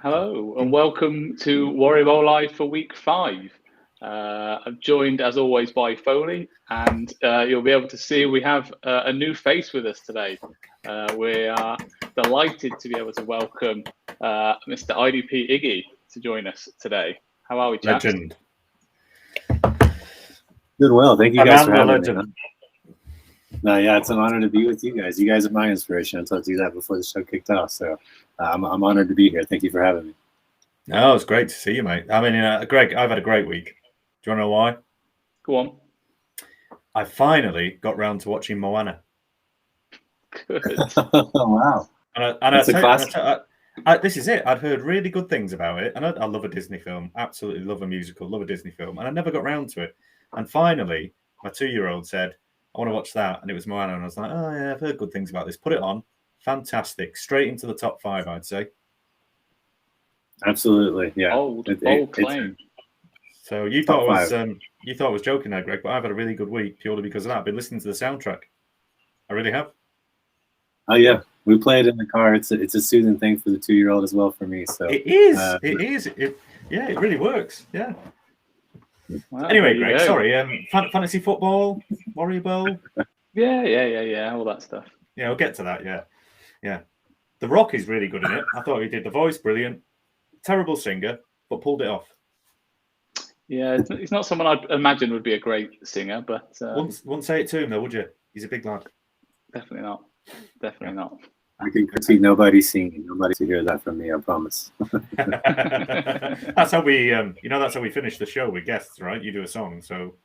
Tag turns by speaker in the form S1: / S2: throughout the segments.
S1: Hello and welcome to Warrior Bowl Live for week 5. I'm joined as always by Foley, and you'll be able to see we have a new face with us today. We are delighted to be able to welcome Mr. IDPIggy to join us today. How are we, chaps?
S2: Legend.
S3: Doing well. Thank you guys for having
S2: legend.
S3: me. No, yeah, it's an honor to be with you guys. You guys are my inspiration. I told you that before the show kicked off. So I'm honored to be here. Thank you for having me.
S2: No, it's great to see you, mate. I mean, Greg, I've had a great week. Do you want to know why?
S1: Go on.
S2: I finally got round to watching Moana.
S1: Good.
S3: Wow.
S2: This is it. I'd heard really good things about it, and I love a Disney film. Absolutely love a musical, love a Disney film, and I never got round to it. And finally, my 2-year-old said, I want to watch that. And it was Moana. And I was like, oh, yeah, I've heard good things about this. Put it on. Fantastic. Straight into the top 5, I'd say.
S3: Absolutely. Yeah.
S1: Bold claim.
S2: So you thought I was joking there, Greg, but I've had a really good week purely because of that. I've been listening to the soundtrack. I really have.
S3: Oh, yeah. We play it in the car. It's a soothing thing for the 2-year-old as well for me. So
S2: it is. It really works. Yeah.
S1: Well,
S2: anyway, Greg, sorry. Fantasy football, Warrior Bowl.
S1: Yeah. All that stuff.
S2: Yeah, we'll get to that. Yeah. The Rock is really good in it. I thought he did the voice brilliant. Terrible singer, but pulled it off.
S1: Yeah, he's not someone I'd imagine would be a great singer, but
S2: wouldn't say it to him though, would you? He's a big lad.
S1: Definitely not.
S3: I can guarantee nobody's singing. Nobody to hear that from me. I promise.
S2: That's how we, that's how we finish the show with guests, right? You do a song, so.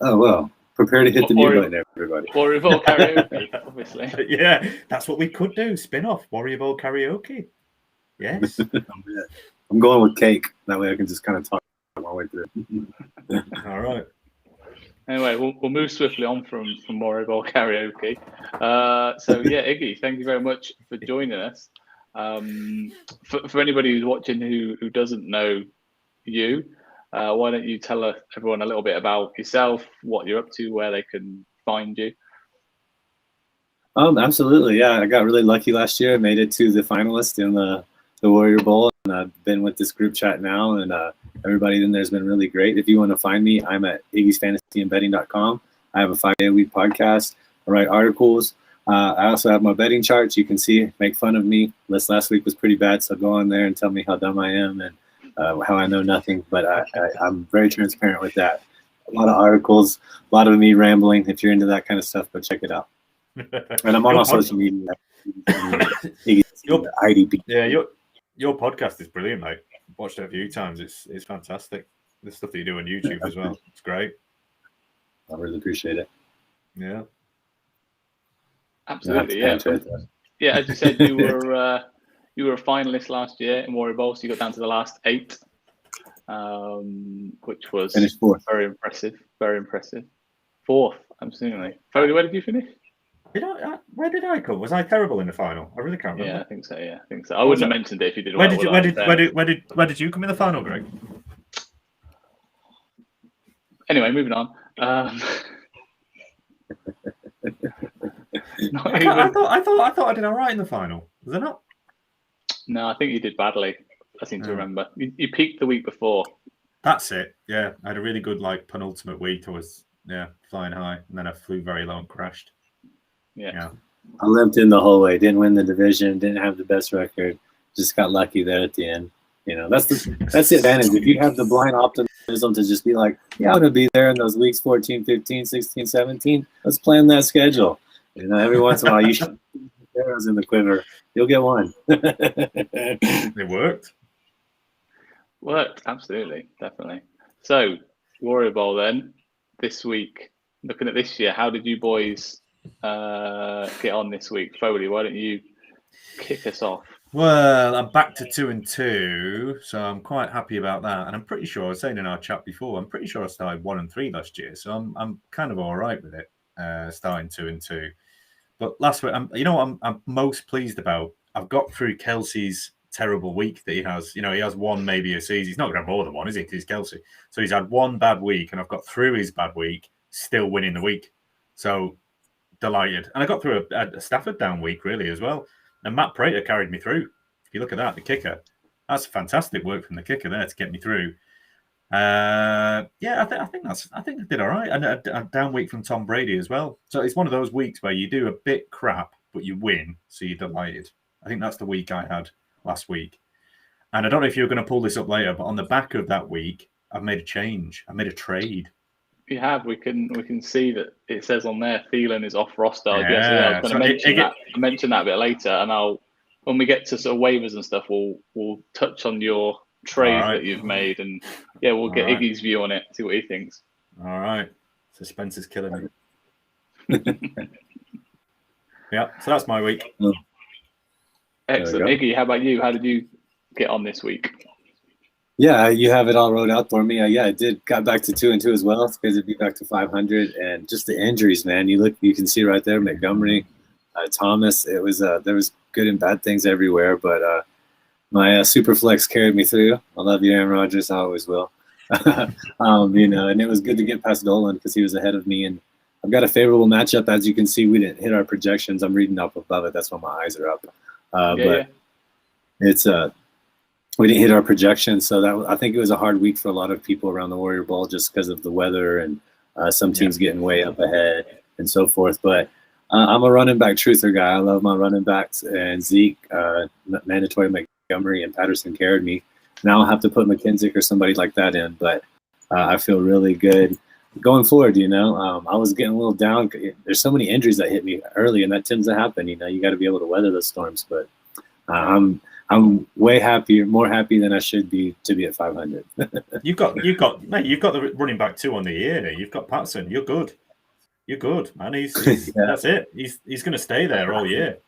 S3: Oh well, prepare to hit the mute button, everybody.
S1: Warrior Bowl karaoke, obviously.
S2: Yeah, that's what we could do. Spin-off Warrior Bowl karaoke. Yes.
S3: I'm going with cake. That way, I can just kind of talk my way through.
S2: All right.
S1: Anyway, we'll move swiftly on from Warrior Bowl karaoke. So yeah, Iggy, thank you very much for joining us. For anybody who's watching who doesn't know you, why don't you tell everyone a little bit about yourself, what you're up to, where they can find you?
S3: Absolutely, yeah. I got really lucky last year. I made it to the finalist in the Warrior Bowl, and I've been with this group chat now, and everybody in there has been really great. If you want to find me, I'm at iggy'sfantasyandbetting.com. I have a 5-day-a-week podcast. I write articles. I also have my betting charts. You can see, make fun of me. This last week was pretty bad, so go on there and tell me how dumb I am and how I know nothing. But I'm very transparent with that. A lot of articles, a lot of me rambling. If you're into that kind of stuff, go check it out. And I'm on all social media. IDP.
S2: Yeah, your podcast is brilliant, mate. I've watched it a few times. It's fantastic. The stuff that you do on YouTube as well. It's great.
S3: I really appreciate it.
S2: Yeah.
S1: Absolutely. Yeah. Yeah, as you said, you were a finalist last year in Warrior Bowl, so you got down to the last 8, which was
S3: finished 4th.
S1: Very impressive. Very impressive. 4th, absolutely. Foley, where did you finish?
S2: Where did I come? Was I terrible in the final? I really can't remember.
S1: Yeah, I think so. I wouldn't have mentioned it if you did.
S2: Where did you come in the final, Greg?
S1: Anyway, moving on.
S2: I thought I did all right in the final. Was I not?
S1: No, I think you did badly. I seem to remember. You peaked the week before.
S2: That's it. Yeah, I had a really good penultimate week. I was flying high, and then I flew very low and crashed. Yeah.
S3: I limped in the whole way. Didn't win the division. Didn't have the best record. Just got lucky there at the end. That's the advantage. If you have the blind optimism to just be like, yeah, I'm going to be there in those weeks 14, 15, 16, 17. Let's plan that schedule. Every once in a while, you should put arrows in the quiver. You'll get one.
S2: It worked.
S1: Worked, absolutely, definitely. So, Warrior Bowl then, this week, looking at this year, how did you boys get on this week? Foley, why don't you kick us off?
S2: Well, I'm back to 2-2, so I'm quite happy about that. And I'm pretty sure, I was saying in our chat before, I'm pretty sure I started 1-3 last year, so I'm kind of all right with it, starting 2-2. But last week, I'm most pleased about. I've got through Kelsey's terrible week that he has. He has one maybe a season. He's not going to have more than one, is he? 'Cause he's Kelsey. So he's had one bad week, and I've got through his bad week, still winning the week. So delighted. And I got through a Stafford down week, really, as well. And Matt Prater carried me through. If you look at that, the kicker, that's fantastic work from the kicker there to get me through. I think I did all right. And a down week from Tom Brady as well. So it's one of those weeks where you do a bit crap, but you win, so you're delighted. I think that's the week I had last week. And I don't know if you're going to pull this up later, but on the back of that week, I've made a change. I made a trade.
S1: You have. We can see that it says on there Thielen is off roster.
S2: Yeah.
S1: I was going to mention that. I'll mention that a bit later, and when we get to sort of waivers and stuff, we'll touch on your trade that you've made, and we'll get Iggy's view on it, see what he thinks.
S2: All right. Suspense is killing me. Yeah, so that's my week.
S1: Excellent. Iggy, how about you? How did you get on this week?
S3: Yeah, you have it all wrote out for me. I got back to 2-2 as well. It's good to be back to 500, and just the injuries, man. You can see right there, Montgomery, Thomas. It was there was good and bad things everywhere, but my super flex carried me through. I love you, Aaron Rodgers. I always will. And it was good to get past Dolan because he was ahead of me, and I've got a favorable matchup. As you can see, we didn't hit our projections. I'm reading up above it. That's why my eyes are up. It's we didn't hit our projections, so I think it was a hard week for a lot of people around the Warrior Bowl just because of the weather and some teams getting way up ahead and so forth. But I'm a running back truther guy. I love my running backs, and Zeke, mandatory Montgomery, and Patterson carried me. Now I'll have to put McKenzie or somebody like that in, but I feel really good going forward. I was getting a little down. There's so many injuries that hit me early, and that tends to happen. You got to be able to weather those storms. But I'm way happier, more happy than I should be to be at 500.
S2: You've got the running back 2 on the year. You've got Patterson. You're good, man. He's that's it. He's going to stay there all year.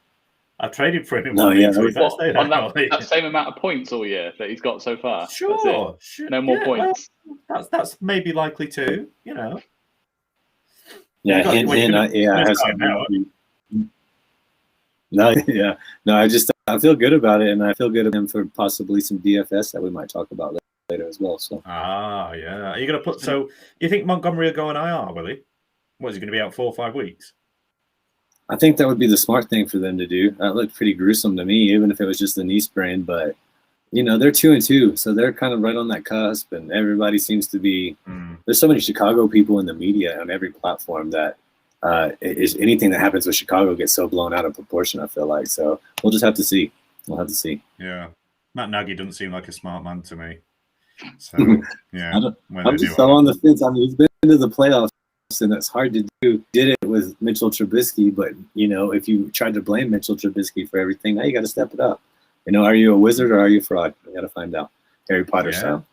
S2: I've traded for him.
S1: On that same amount of points all year that he's got so far.
S2: Sure.
S1: No more points.
S2: Well, that's maybe likely to.
S3: I feel good about it, and I feel good about him for possibly some DFS that we might talk about later as well. So.
S2: Are you going to put? So you think Montgomery will go on IR? Will he? What is he going to be out 4 or 5 weeks?
S3: I think that would be the smart thing for them to do. That looked pretty gruesome to me, even if it was just a knee sprain. But they're 2-2, so they're kind of right on that cusp, and everybody seems to be. There's so many Chicago people in the media on every platform that is anything that happens with Chicago gets so blown out of proportion. I feel like so. We'll just have to see. We'll have to see.
S2: Yeah, Matt Nagy doesn't seem like a smart man to me. So
S3: I'm just so on the fence. I mean, he's been to the playoffs, and it's hard to do. Did it with Mitchell Trubisky, but if you tried to blame Mitchell Trubisky for everything, now you got to step it up. Are you a wizard or are you a fraud? We got to find out. Harry Potter style.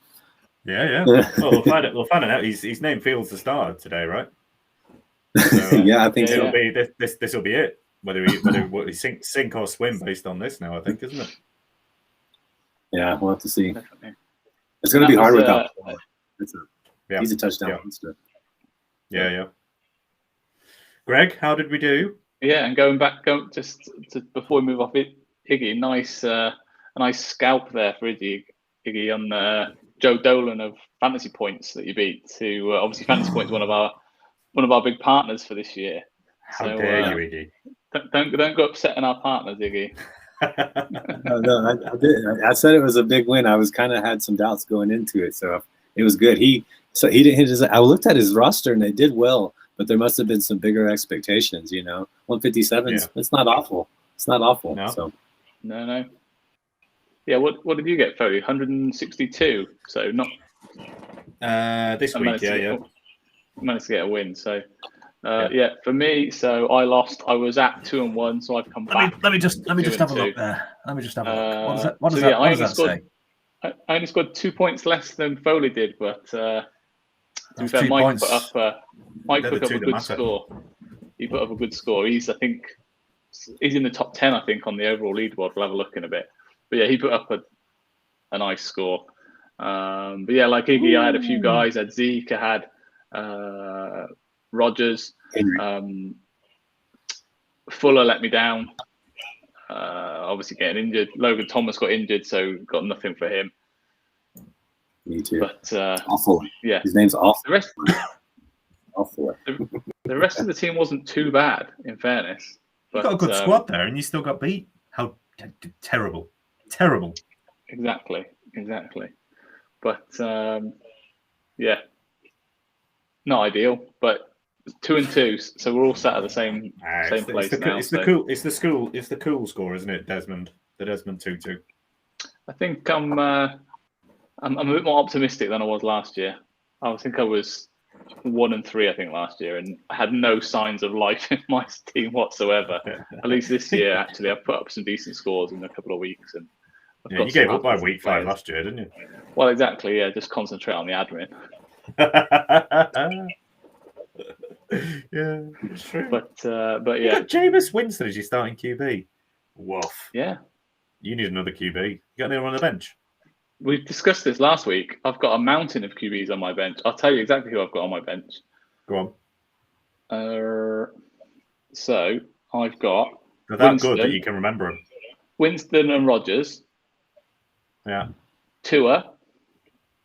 S2: Yeah. Well, we'll find it out. He's named Fields the starter today, right? So,
S3: I think
S2: so. This will be it. Whether he sink or swim based on this now, I think, isn't it?
S3: Yeah, we'll have to see. Definitely. It's going to be hard without. He's a touchdown monster.
S2: Yeah. Greg, how did we do?
S1: Yeah, and going just to, before we move off it, Iggy, a nice scalp there for Iggy on Joe Dolan of Fantasy Points that you beat. To obviously Fantasy Points, one of our big partners for this year.
S2: How dare you, Iggy?
S1: Don't go upsetting our partners, Iggy.
S3: No, I didn't. I said it was a big win. I was kind of had some doubts going into it, so it was good. He didn't hit his. I looked at his roster and they did well, but there must have been some bigger expectations. 157. It's not awful. It's not awful.
S1: No.
S3: So.
S1: No. Yeah. What did you get, Foley? 162. So not.
S2: This week,
S1: Managed to get a win. So. For me, so I lost. I was at 2-1, so I've come back.
S2: Let me just have a look there. Let me just have a look. What does that say?
S1: I only scored 2 points less than Foley did, but to be fair, Mike put up a good score. He put up a good score. He's in the top 10, I think, on the overall leaderboard. We'll have a look in a bit. But yeah, he put up a nice score. But yeah, like Iggy, I had a few guys. I had Zeke. I had Rodgers. Fuller let me down. Obviously getting injured. Logan Thomas got injured, so got nothing for him.
S3: Me too.
S1: But
S3: awful.
S1: Yeah,
S3: his name's awful.
S1: The rest,
S3: awful.
S1: The rest of the team wasn't too bad, in fairness. But,
S2: you got a good squad there, and you still got beat. How terrible! terrible.
S1: Exactly. But yeah, not ideal. But 2 and 2, so we're all sat at the same place now.
S2: It's the cool score, isn't it, Desmond? The Desmond 2-2.
S1: I think I'm a bit more optimistic than I was last year. I think I was 1 and 3, I think, last year, and I had no signs of life in my team whatsoever. At least this year, actually, I've put up some decent scores in a couple of weeks. And
S2: you gave up by week 5 last year, didn't you?
S1: Well, exactly. Yeah, just concentrate on the admin.
S2: Yeah, it's true.
S1: But yeah,
S2: you got Jameis Winston as your starting QB. Woof.
S1: Yeah.
S2: You need another QB. You got anyone on the bench?
S1: We discussed this last week. I've got a mountain of QBs on my bench. I'll tell you exactly who I've got on my bench.
S2: Go
S1: on. So I've got.
S2: They're that Winston, good that you can remember them.
S1: Winston and Rodgers.
S2: Yeah.
S1: Tua.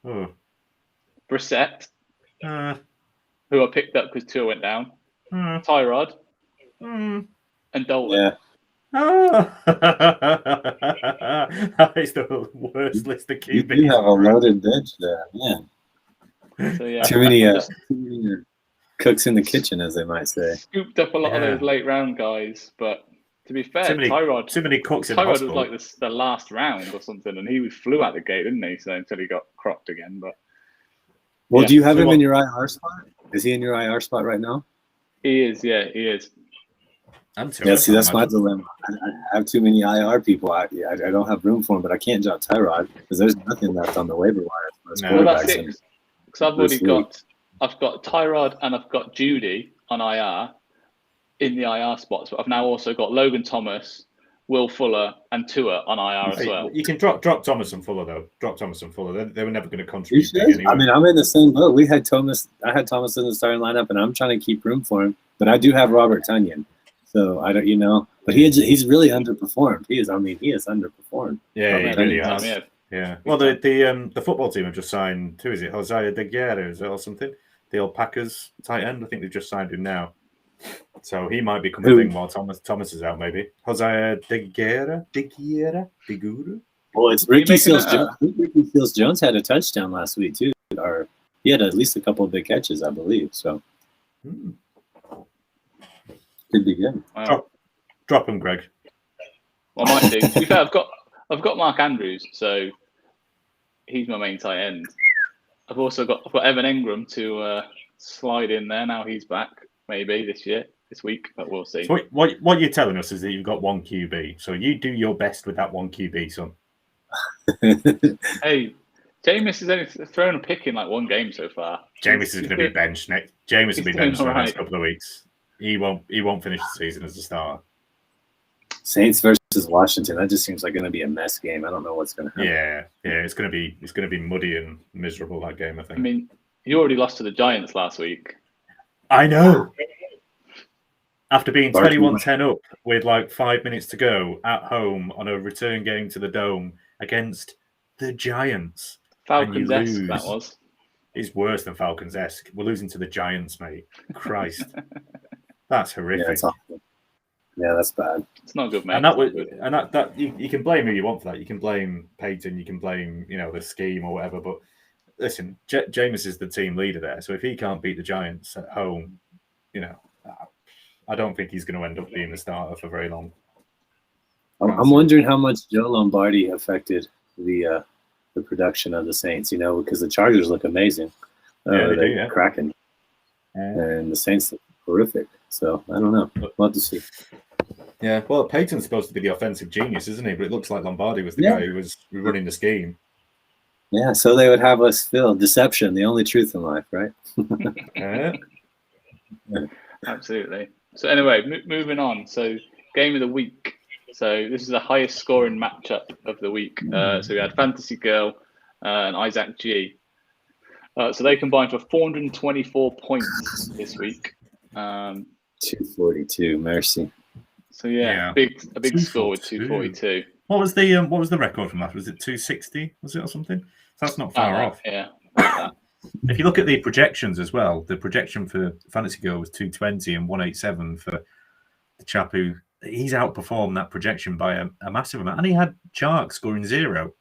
S2: Oh.
S1: Brissett. Who I picked up because Tua went down. Tyrod. And Dolan.
S3: Yeah.
S2: Oh. That is the worst list of QBs.
S3: You have a loaded bench there, man.
S1: So, yeah,
S3: too many cooks in the kitchen, as they might say.
S1: Scooped up a lot of those late round guys, but to be fair, Tyrod.
S2: Too many cooks in
S1: Tyrod
S2: hospital.
S1: was like the last round or something, and he flew out the gate, didn't he? So until he got crocked again, but.
S3: Well, do you have him in your IR spot? Is he in your IR spot right now?
S1: He is, yeah, he is.
S3: Yeah, see, that's my dilemma. I have too many IR people. I don't have room for him, but I can't drop Tyrod because there's nothing left on the waiver wire.
S1: Well, that's it. Because I've already I've got Tyrod and I've got Judy on IR in the IR spots, but I've now also got Logan Thomas, Will Fuller, and Tua on IR as well.
S2: You can drop Thomas and Fuller though. Drop Thomas and Fuller. They were never going to contribute.
S3: Anyway. I mean, I'm in the same boat. I had Thomas in the starting lineup, and I'm trying to keep room for him. But I do have Robert Tonyan, so I don't, But he's really underperformed. He has underperformed.
S2: Yeah, he really has. Yeah. Well, the football team have just signed. Who is it? Hosea Iggy or something? The old Packers tight end. I think they've just signed him now. So he might become a thing while Thomas is out, maybe. Hosea Digura.
S3: Well, it's Ricky Seals Jones. I think Ricky Seals Jones had a touchdown last week too, or he had at least a couple of big catches, I believe. So could be good.
S2: Drop him, Greg.
S1: Well, I might do. To be fair, I've got Mark Andrews, so he's my main tight end. I've got Evan Engram to slide in there. Now he's back. Maybe this week, but we'll see.
S2: So what you're telling us is that you've got one QB, so you do your best with that one QB, son.
S1: Hey, Jameis has only thrown a pick in like one game so far.
S2: Jameis is going to be benched next. Jameis will be benched for the next couple of weeks. He won't finish the season as a starter.
S3: Saints versus Washington. That just seems like going to be a mess game. I don't know what's going to happen.
S2: Yeah, it's going to be muddy and miserable, that game, I think.
S1: I mean, you already lost to the Giants last week.
S2: I know. After being 21-10 up with like 5 minutes to go at home on a return game to the Dome against the Giants.
S1: Falcons-esque, that was.
S2: It's worse than Falcons-esque. We're losing to the Giants, mate. Christ. That's horrific.
S3: Yeah, it's awful. Yeah, that's bad.
S1: It's not good, mate.
S2: And that you can blame who you want for that. You can blame Peyton. You can blame the scheme or whatever. But listen, Jameis is the team leader there. So if he can't beat the Giants at home, I don't think he's going to end up being the starter for very long.
S3: I'm wondering how much Joe Lombardi affected the production of the Saints. Because the Chargers look amazing. They're cracking, and the Saints look horrific. So I don't know. We'll have to see.
S2: Yeah, well, Peyton's supposed to be the offensive genius, isn't he? But it looks like Lombardi was the guy who was running the scheme.
S3: Yeah, so they would have us feel deception, the only truth in life, right?
S2: Yeah.
S1: Absolutely. So anyway, moving on. So game of the week. So this is the highest scoring matchup of the week. So we had Fantasy Girl and Isaac G. So they combined for 424 points this week.
S3: 242, mercy.
S1: So a big score with 242.
S2: What was the record from that? Was it 260? Was it or something? So that's not far off.
S1: Yeah.
S2: If you look at the projections as well, the projection for Fantasy Girl was 220 and 187 for the chap who he's outperformed that projection by a massive amount. And he had Chark scoring 0.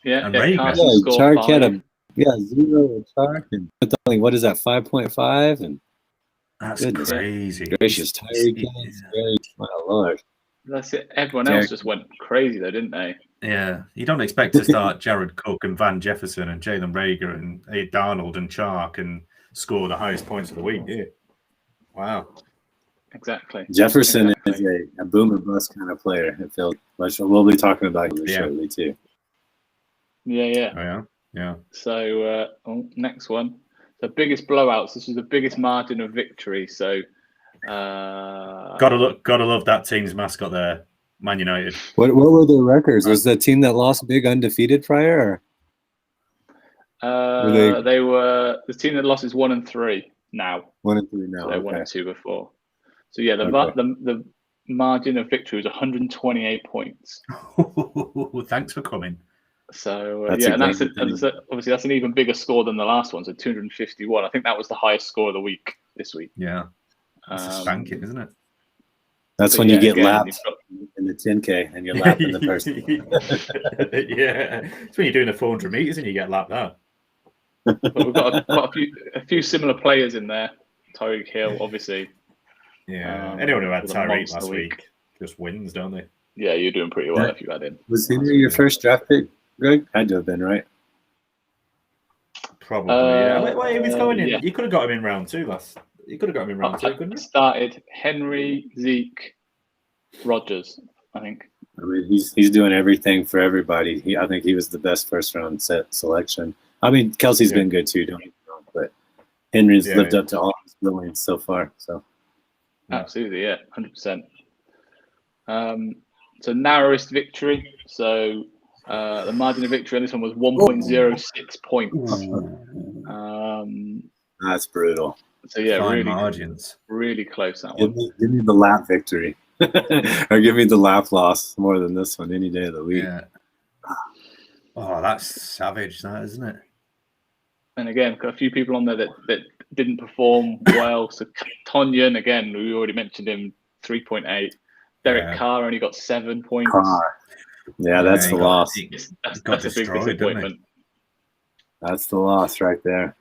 S1: Yeah,
S2: And
S1: yeah,
S2: Rager.
S3: Chark had a 0 with Chark, and only, what is that, 5.5? And
S2: that's
S3: goodness
S2: crazy.
S3: Gracious, Tyreek Hill, my lord.
S1: That's it. Everyone else just went crazy though, didn't they?
S2: Yeah, you don't expect to start Jared Cook and Van Jefferson and Jalen Rager and Darnold and Chark and score the highest points of the week, do you? Wow.
S1: Exactly.
S3: Jefferson is a boom or bust kind of player. It feels much. We'll be talking about him shortly too.
S1: Yeah. So next one, the biggest blowouts. This is the biggest margin of victory. So gotta
S2: love that team's mascot there, Man United.
S3: What were their records? Was the team that lost big undefeated prior?
S1: Or? They were the team that lost is 1-3 now.
S3: 1-3 now.
S1: So they 1-2 before. So yeah, the margin of victory was 128 points.
S2: Thanks for coming.
S1: So and obviously that's an even bigger score than the last one. So 251. I think that was the highest score of the week this week.
S2: Yeah, that's a spanking, isn't it?
S3: That's when you get lapped in the 10K and you're lapping the person.
S2: Yeah, it's when you're doing the 400 meters and you get lapped out.
S1: But we've got a few similar players in there. Tyreek Hill, obviously.
S2: Yeah, anyone who had Tyreek last week just wins, don't they?
S1: Yeah, you're doing pretty well if you had him.
S3: Was Henry your first draft pick, Greg? Had to have been, right?
S2: Probably. Yeah. Wait, he was going in.
S1: Yeah.
S2: You could have got him in round 2 last. You could have got him in round 2, couldn't you?
S1: Started Henry, Zeke, Rodgers, I think.
S3: I mean, he's doing everything for everybody. I think he was the best first round selection. I mean, Kelsey's been good too, don't get me wrong, but Henry's lived up to all his brilliance so far. So
S1: absolutely, 100%. So narrowest victory. So the margin of victory on this one was 1.06 points.
S3: That's brutal.
S1: So yeah,
S2: fine
S1: really
S2: margins,
S1: really close that one.
S3: Give me the lap victory, or give me the lap loss more than this one any day of the week.
S2: Yeah. Oh, that's savage, that isn't it?
S1: And again, got a few people on there that didn't perform well. So Tonyan, again, we already mentioned him, 3.8. Derek Carr only got 7 points.
S3: Yeah, that's the loss.
S1: That's a big disappointment.
S3: That's the loss right there.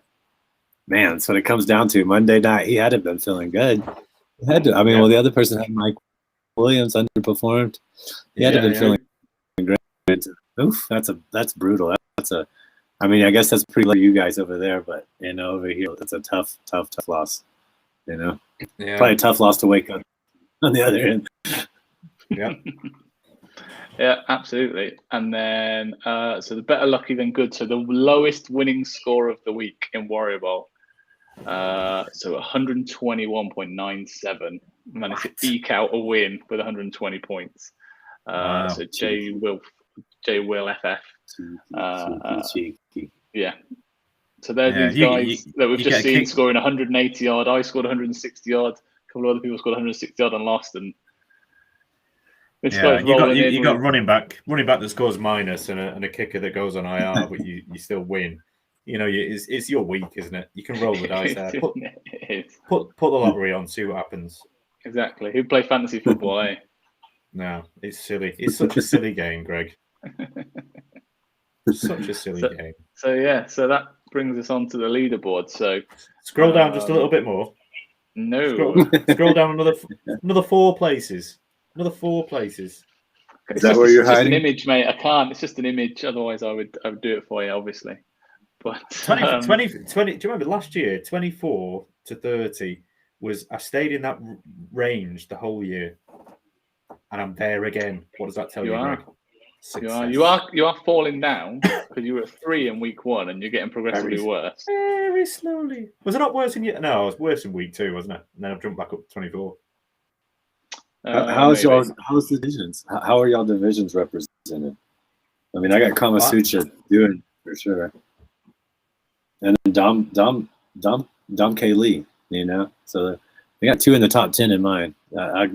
S3: Man, that's what it comes down to. Monday night, he had to have been feeling good. He had to. I mean, well, the other person had Mike Williams underperformed. He had to have been feeling great. Oof, that's brutal. I mean, I guess that's pretty low for you guys over there, but over here, that's a tough loss. Probably a tough loss to wake up on the other end.
S2: Yeah.
S1: Yeah, absolutely. And then, so the better lucky than good. So the lowest winning score of the week in Warrior Bowl. So 121.97. Managed to eke out a win with 120 points.
S2: Wow.
S1: So J Will FF. Yeah. So they're these guys that we've just seen scoring 180 yard. I scored 160 yard. A couple of other people scored 160 yard and lost. And
S2: you got running back that scores minus and a kicker that goes on IR, but you still win. It's your week, isn't it? You can roll the dice there. Put the lottery on, see what happens.
S1: Exactly. Who play fantasy football, eh?
S2: No, it's silly. It's such a silly game, Greg. Such a silly game.
S1: So that brings us on to the leaderboard. So
S2: scroll down just a little bit more.
S1: No.
S2: Scroll down another 4 places. Another 4 places.
S3: Is that where you're hiding?
S1: It's just an image, mate. I can't. It's just an image. Otherwise, I would do it for you, obviously. But
S2: 20. Do you remember last year? 24 to 30 was. I stayed in that range the whole year, and I'm there again. What does that tell you? Greg?
S1: You are falling down because you were at 3 in week 1, and you're getting progressively worse.
S2: Very slowly. Was it not worse in year? No, it was worse in week 2, wasn't it? And then I've jumped back up to 24.
S3: How's the divisions? How are y'all divisions represented? I mean, I got Kama Sutra doing for sure, and then Dom K Lee. So we got 2 in the top 10 in mine.
S2: Wow.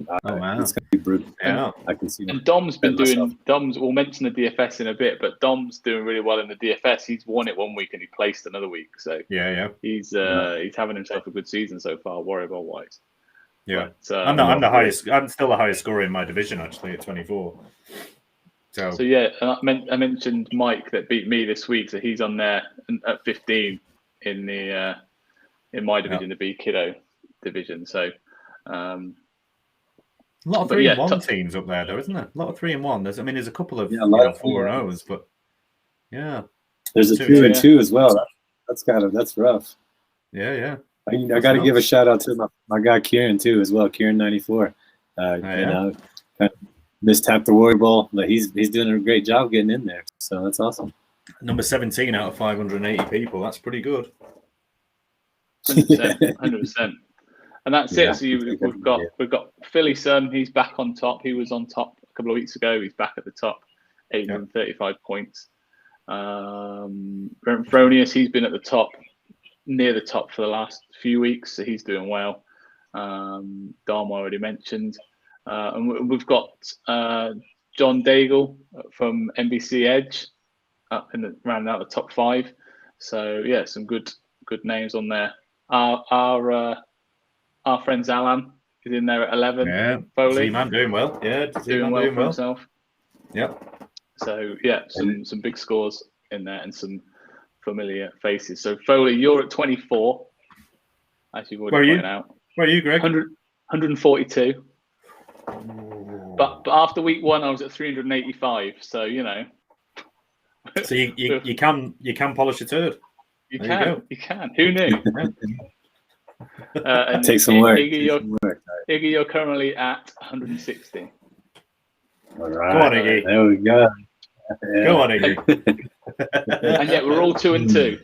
S3: It's gonna be brutal.
S2: Yeah,
S3: I can see.
S1: And Dom's been doing. We'll mention the DFS in a bit, but Dom's doing really well in the DFS. He's won it one week and he placed another week. So
S2: yeah.
S1: He's having himself a good season so far, Warrior Bowl wise.
S2: Yeah,
S1: but,
S2: I'm the highest. I'm still the highest scorer in my division actually at 24.
S1: So yeah, and I mentioned Mike that beat me this week, so he's on there at 15 in the in my division, the B Kiddo division. So
S2: a lot of 3-1 teams up there, though, isn't there? A lot of 3-1. There's a couple of 4-0s, but yeah,
S3: there's a 2-2 as well. That's rough.
S2: Yeah.
S3: I got to give a shout out to my guy Kieran too as well. Kieran 94. Kind of mistapped the Warrior Bowl, but he's doing a great job getting in there. So that's awesome.
S2: Number 17 out of 580 people. That's pretty good.
S1: 100%. And that's it. So we've got Philly Sun. He's back on top. He was on top a couple of weeks ago. He's back at the top, 835 points. Fronius, he's been at the top, near the top for the last few weeks, so he's doing well. Dom already mentioned. And we've got John Daigle from NBC Edge rounding out the top 5. So yeah, some good names on there. Our friend Zalan is in there at 11.
S2: Yeah,
S1: Foley.
S2: Z-Man doing well. Yeah,
S1: doing well for himself.
S2: Yep.
S1: So yeah, some big scores in there and some familiar faces. So Foley, you're at 24. As you've already pointed out.
S2: Where are you, Greg?
S1: 142. But after week 1, I was at 385. So you know.
S2: So you can polish a turd.
S1: You can. Who knew? And
S3: Take some work.
S1: Iggy, you're currently at 160.
S3: All right.
S2: Go on, Iggy.
S3: There we go. Yeah.
S2: Go on, Iggy.
S1: And yet we're all 2 and 2.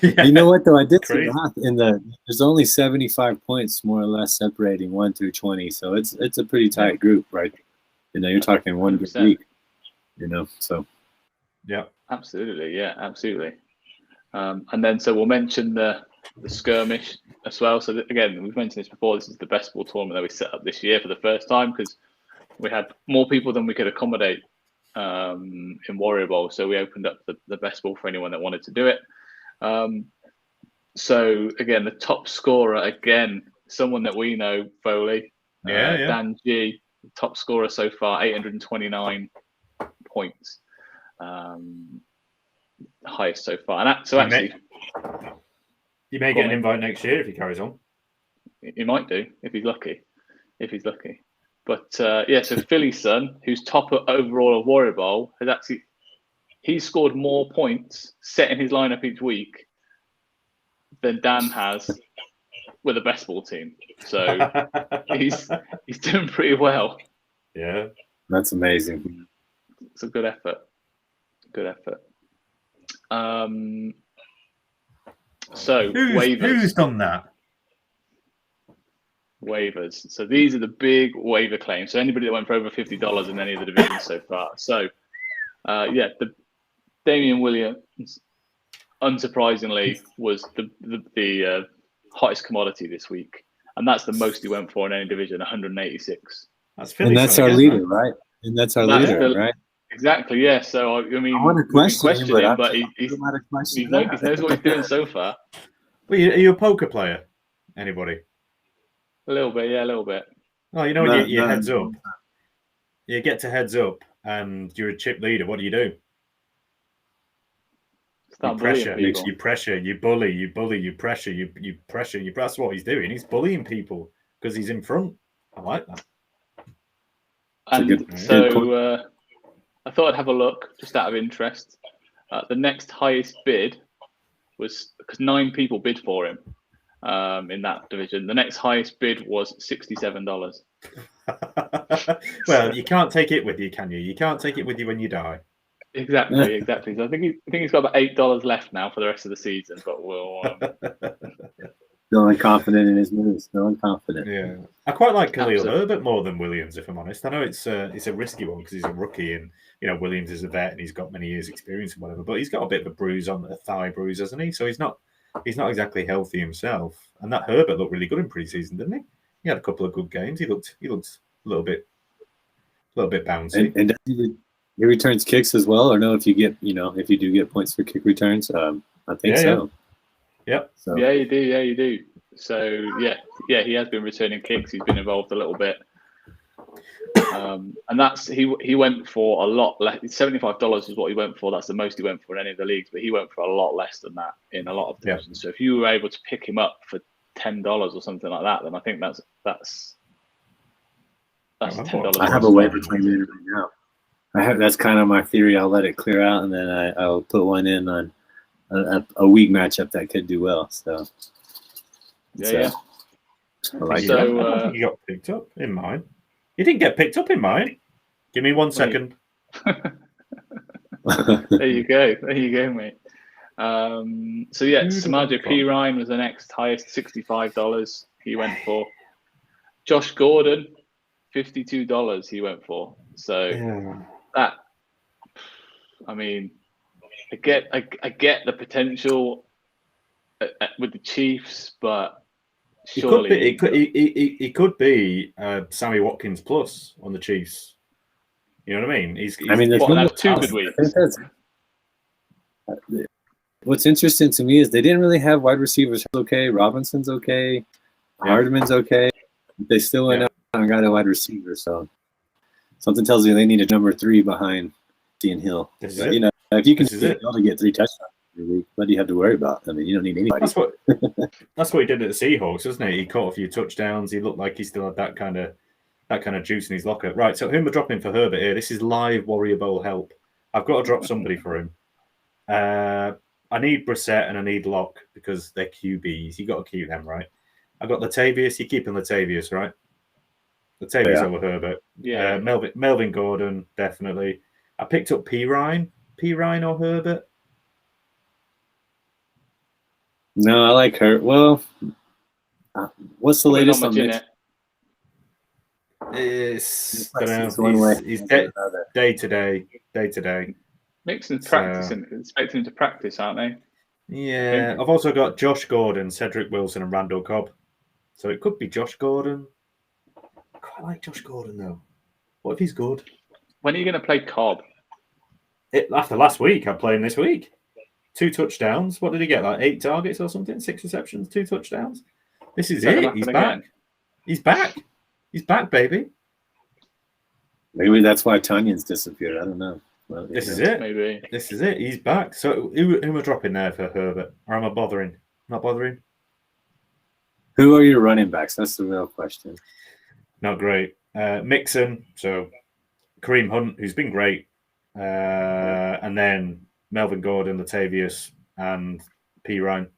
S3: You know what though? I did some math there's only 75 points more or less separating 1 through 20, so it's a pretty tight group, right? You know, you're talking 1 good week. You know, so
S2: yeah,
S1: absolutely, absolutely. And then so we'll mention the skirmish as well. So again, we've mentioned this before. This is the best ball tournament that we set up this year for the first time because we had more people than we could accommodate in Warrior Bowl. So we opened up the best ball for anyone that wanted to do it. So again, the top scorer, again, someone that we know, Foley. Dan G, top scorer so far, 829 points. Highest so far. And so actually...
S2: You may get an invite next year if he carries on.
S1: He might do, if he's lucky. But so Philly's son, who's top overall of Warrior Bowl, he's scored more points setting his lineup each week than Dan has with a best ball team. So he's doing pretty well.
S2: Yeah.
S3: That's amazing.
S1: It's a good effort. So
S2: who's done that?
S1: Waivers. So these are the big waiver claims. So anybody that went for over $50 in any of the divisions so far. So the Damian Williams, unsurprisingly, was the hottest commodity this week, and that's the most he went for in any division, 186.
S3: That's our leader, right? And that's our leader, right?
S1: Exactly. Yeah. So I mean,
S3: I want to question him,
S1: but he knows what he's doing so far.
S2: Well, are you a poker player? Anybody?
S1: A little bit, yeah, a little bit.
S2: Oh, you know when you heads up, you get to heads up, and you're a chip leader. What do? You pressure, you bully, you pressure, you pressure. That's what he's doing. He's bullying people because he's in front. I like that.
S1: And so I thought I'd have a look, just out of interest. The next highest bid was, because 9 people bid for him in that division. The next highest bid was $67.
S2: Well, you can't take it with you, can you? You can't take it with you when you die.
S1: Exactly. So I think he's got about $8 left now for the rest of the season. But we'll.
S3: Feeling confident in his moves. Feeling confident.
S2: Yeah, I quite like Khalil Herbert more than Williams, if I'm honest. I know it's a risky one because he's a rookie, and Williams is a vet and he's got many years' experience and whatever. But he's got a bit of a bruise on the thigh bruise, hasn't he? So he's not exactly healthy himself. And that Herbert looked really good in preseason, didn't he? He had a couple of good games. He looked a little bit bouncy.
S3: And he returns kicks as well, or no? If you do get points for kick returns, I think so.
S2: Yep.
S3: So.
S1: Yeah, you do. So yeah, he has been returning kicks. He's been involved a little bit, and that's he went for a lot less. $75 is what he went for. That's the most he went for in any of the leagues, but he went for a lot less than that in a lot of divisions. So if you were able to pick him up for $10 or something like that, then I think that's $10.
S3: I have a waiver claim in right now. That's kind of my theory. I'll let it clear out, and then I'll put one in on a weak matchup that could do well. So
S1: yeah.
S3: I like
S2: I don't think you got picked up in mine. You didn't get picked up in mine. Give me 1 second.
S1: There you go, mate. So yeah, Samaje Perine was the next highest, $65 he went for. Josh Gordon, $52 he went for. So that, I mean, I get the potential with the Chiefs, but surely
S2: he could be Sammy Watkins plus on the Chiefs. You know what I mean? He's
S1: have 2 good weeks.
S3: What's interesting to me is they didn't really have wide receivers. Okay, Robinson's okay, Hardman's okay. They still went out and got a wide receiver. So something tells me they need a number 3 behind Dean Hill. But, you know, if you can get Hill to get 3 touchdowns every week, what do you have to worry about? I mean, you don't need anybody.
S2: That's what he did at the Seahawks, wasn't it? He caught a few touchdowns. He looked like he still had that kind of juice in his locker. Right, so who am I dropping for Herbert here? This is live Warrior Bowl help. I've got to drop somebody for him. I need Brissett and I need Locke because they're QBs. You got to keep them, right? I got Latavius. You're keeping Latavius, right? Latavius over Herbert.
S1: Yeah.
S2: Melvin Gordon, definitely. I picked up Perine or Herbert.
S3: No, I like her. Well, what's the latest on Mixon?
S2: He's day to day.
S1: Mixon's practicing, expecting him to practice, aren't they?
S2: Yeah, I've also got Josh Gordon, Cedric Wilson, and Randall Cobb. So it could be Josh Gordon. I quite like Josh Gordon, though. What if he's good?
S1: When are you going to play Cobb?
S2: After last week, I'm playing this week. 2 touchdowns. What did he get? Like 8 targets or something? 6 receptions, 2 touchdowns. This is it. He's back. He's back. He's back, baby.
S3: Maybe that's why Tanyan's disappeared. I don't know. Well,
S2: this is it.
S1: Maybe.
S2: This is it. He's back. So who am I dropping there for Herbert? Or am I bothering? Not bothering?
S3: Who are your running backs? That's the real question.
S2: Not great. Mixon. So Kareem Hunt, who's been great. And then Melvin Gordon, Latavius, and Perine.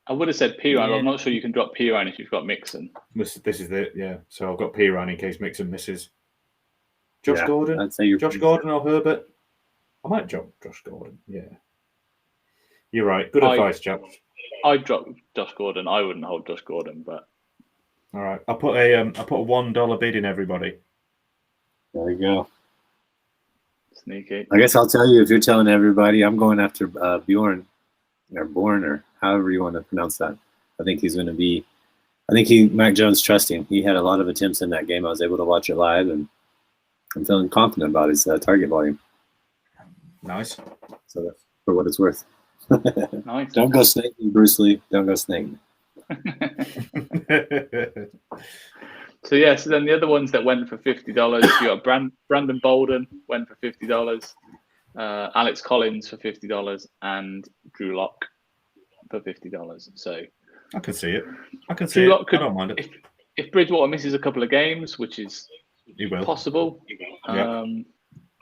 S1: I would have said Perine, but I'm not sure you can drop Perine if you've got Mixon.
S2: This is it, yeah. So I've got Perine in case Mixon misses. Josh Gordon?
S3: I'd say
S2: Josh Gordon or Herbert? I might drop Josh Gordon, yeah. You're right. Good advice, chaps.
S1: I'd drop Josh Gordon. I wouldn't hold Josh Gordon, but...
S2: All right. I put a $1 bid in, everybody.
S3: There you go.
S1: Sneaky.
S3: I guess I'll tell you, if you're telling everybody, I'm going after Bjorn, or however you want to pronounce that. I think Mac Jones trusting. He had a lot of attempts in that game. I was able to watch it live, and I'm feeling confident about his target volume.
S2: Nice.
S3: So that's for what it's worth.
S1: Nice.
S3: Don't go snaking, Bruce Lee. Don't go snaking.
S1: So then the other ones that went for $50, you got Brandon Bolden went for $50, Alex Collins for $50, and Drew Lock for $50. So
S2: I can see it. I don't mind it.
S1: If Bridgewater misses a couple of games, which is possible,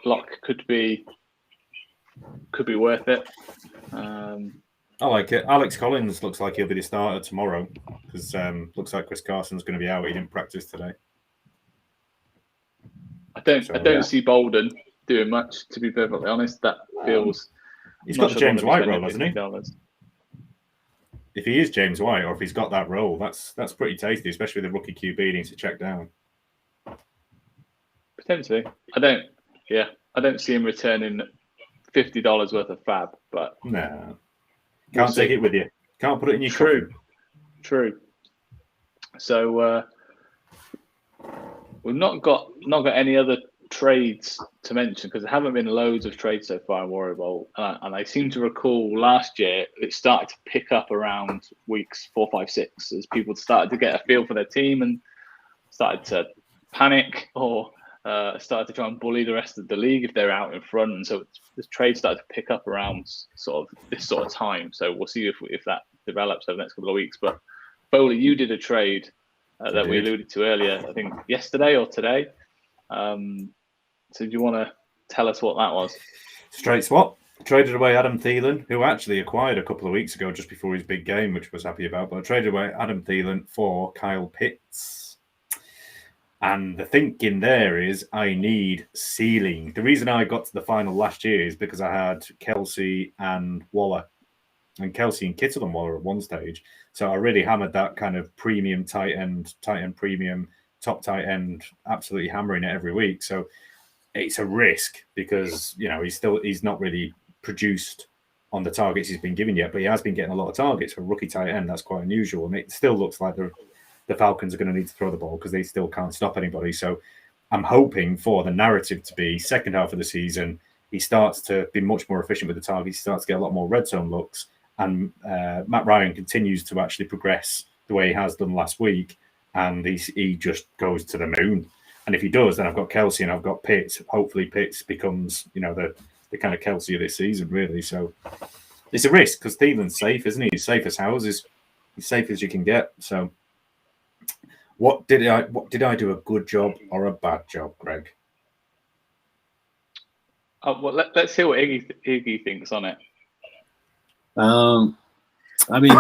S1: Lock could be worth it.
S2: I like it. Alex Collins looks like he'll be the starter tomorrow because looks like Chris Carson's going to be out. He didn't practice today.
S1: I don't see Bolden doing much, to be perfectly honest. That feels...
S2: He's got the James White role, hasn't he? If he is James White, or if he's got that role, that's pretty tasty, especially the rookie QB needs to check down.
S1: Potentially. I don't see him returning $50 worth of fab, but...
S2: No. Can't take it with you. Can't put it in your coffin.
S1: True. So we've not got any other trades to mention, because there haven't been loads of trades so far in Warrior Bowl, and I seem to recall last year it started to pick up around weeks 4, 5, 6 as people started to get a feel for their team and started to panic or started to try and bully the rest of the league if they're out in front, and so the trade started to pick up around sort of this sort of time. So we'll see if that develops over the next couple of weeks. But Foley, you did a trade that we alluded to earlier, I think yesterday or today. So do you want to tell us what that was?
S2: Straight swap. Traded away Adam Thielen, who I actually acquired a couple of weeks ago just before his big game, which I was happy about. But I traded away Adam Thielen for Kyle Pitts. And the thinking there is I need ceiling. The reason I got to the final last year is because I had Kelsey and Waller. And Kelsey and Kittle and Waller at one stage. So I really hammered that kind of premium tight end premium, top tight end, absolutely hammering it every week. So it's a risk because, you know, he's not really produced on the targets he's been given yet, but he has been getting a lot of targets for a rookie tight end. That's quite unusual. And it still looks like the Falcons are going to need to throw the ball because they still can't stop anybody. So I'm hoping for the narrative to be second half of the season, he starts to be much more efficient with the targets. He starts to get a lot more red zone looks. And Matt Ryan continues to actually progress the way he has done last week. And he just goes to the moon. And if he does, then I've got Kelsey and I've got Pitts. Hopefully Pitts becomes, you know, the kind of Kelsey of this season, really. So it's a risk because Thielen's safe, isn't he? He's safe as houses. He's safe as you can get. So what did I do a good job or a bad job, Greg?
S1: Well, let's hear what Iggy thinks on it.
S3: I mean,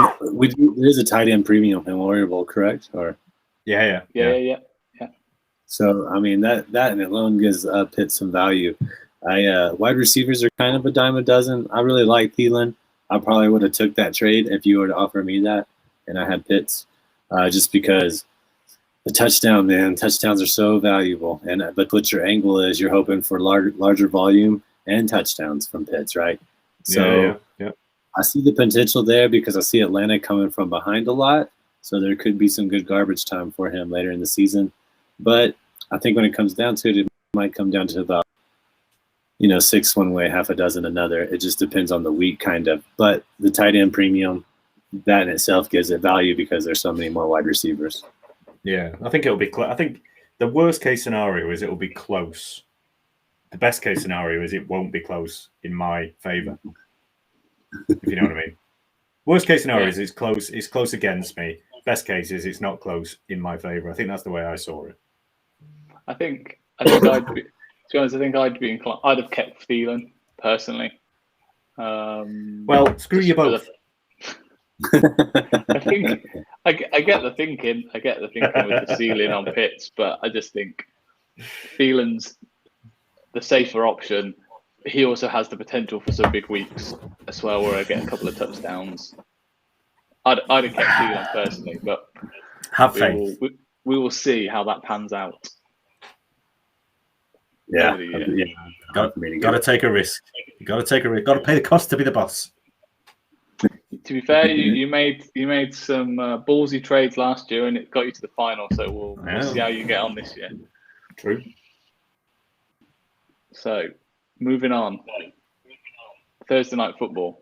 S3: there's a tight end premium in Warrior Bowl, correct? Or
S1: yeah.
S3: So I mean that and alone gives Pitts some value. Wide receivers are kind of a dime a dozen. I really like Thielen. I probably would have took that trade if you were to offer me that, and I had Pitts, just because the touchdown, man. Touchdowns are so valuable, but what your angle is, you're hoping for larger volume and touchdowns from Pitts, right? So
S2: yeah.
S3: I see the potential there because I see Atlanta coming from behind a lot. So there could be some good garbage time for him later in the season. But I think when it comes down to it might come down to about, 6 one way, half a dozen another. It just depends on the week, kind of. But the tight end premium, that in itself gives it value because there's so many more wide receivers.
S2: Yeah, I think it'll be I think the worst case scenario is it'll be close. The best case scenario is it won't be close in my favor. If you know what I mean. Worst case scenario is it's close against me. Best case is it's not close in my favor. I think that's the way I saw it.
S1: I think I'd be, to be honest, I think I'd be inclined. I'd have kept Thielen personally.
S2: Well, screw you both.
S1: I think I get the thinking. I get the thinking with the ceiling on Pitts, but I just think Thielen's the safer option. He also has the potential for some big weeks as well, where I get a couple of touchdowns. I'd have kept Thielen personally, but
S2: have faith.
S1: We will see how that pans out.
S3: Yeah,
S2: Got to take a risk. You got to take a risk. Got to pay the cost to be the boss.
S1: To be fair, you made some ballsy trades last year, and it got you to the final. So we'll see how you get on this year.
S2: True.
S1: So, moving on. Thursday night football.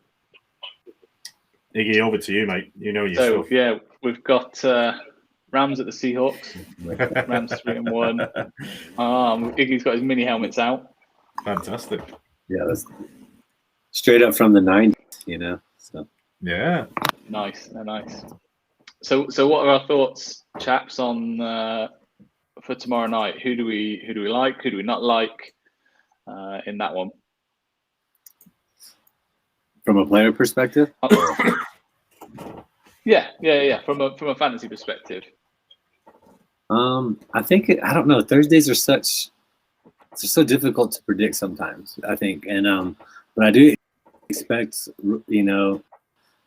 S2: Iggy, over to you, mate. You know your stuff.
S1: So, yeah, we've got Rams at the Seahawks. Rams 3-1. Iggy's got his mini helmets out.
S2: Fantastic.
S3: Yeah, that's straight up from the 90s, So.
S2: Yeah.
S1: Nice. So what are our thoughts, chaps, on for tomorrow night? Who do we like? Who do we not like in that one?
S3: From a player perspective?
S1: Yeah. From a fantasy perspective.
S3: I think I don't know. Thursdays are so difficult to predict sometimes, I think, and but I do expect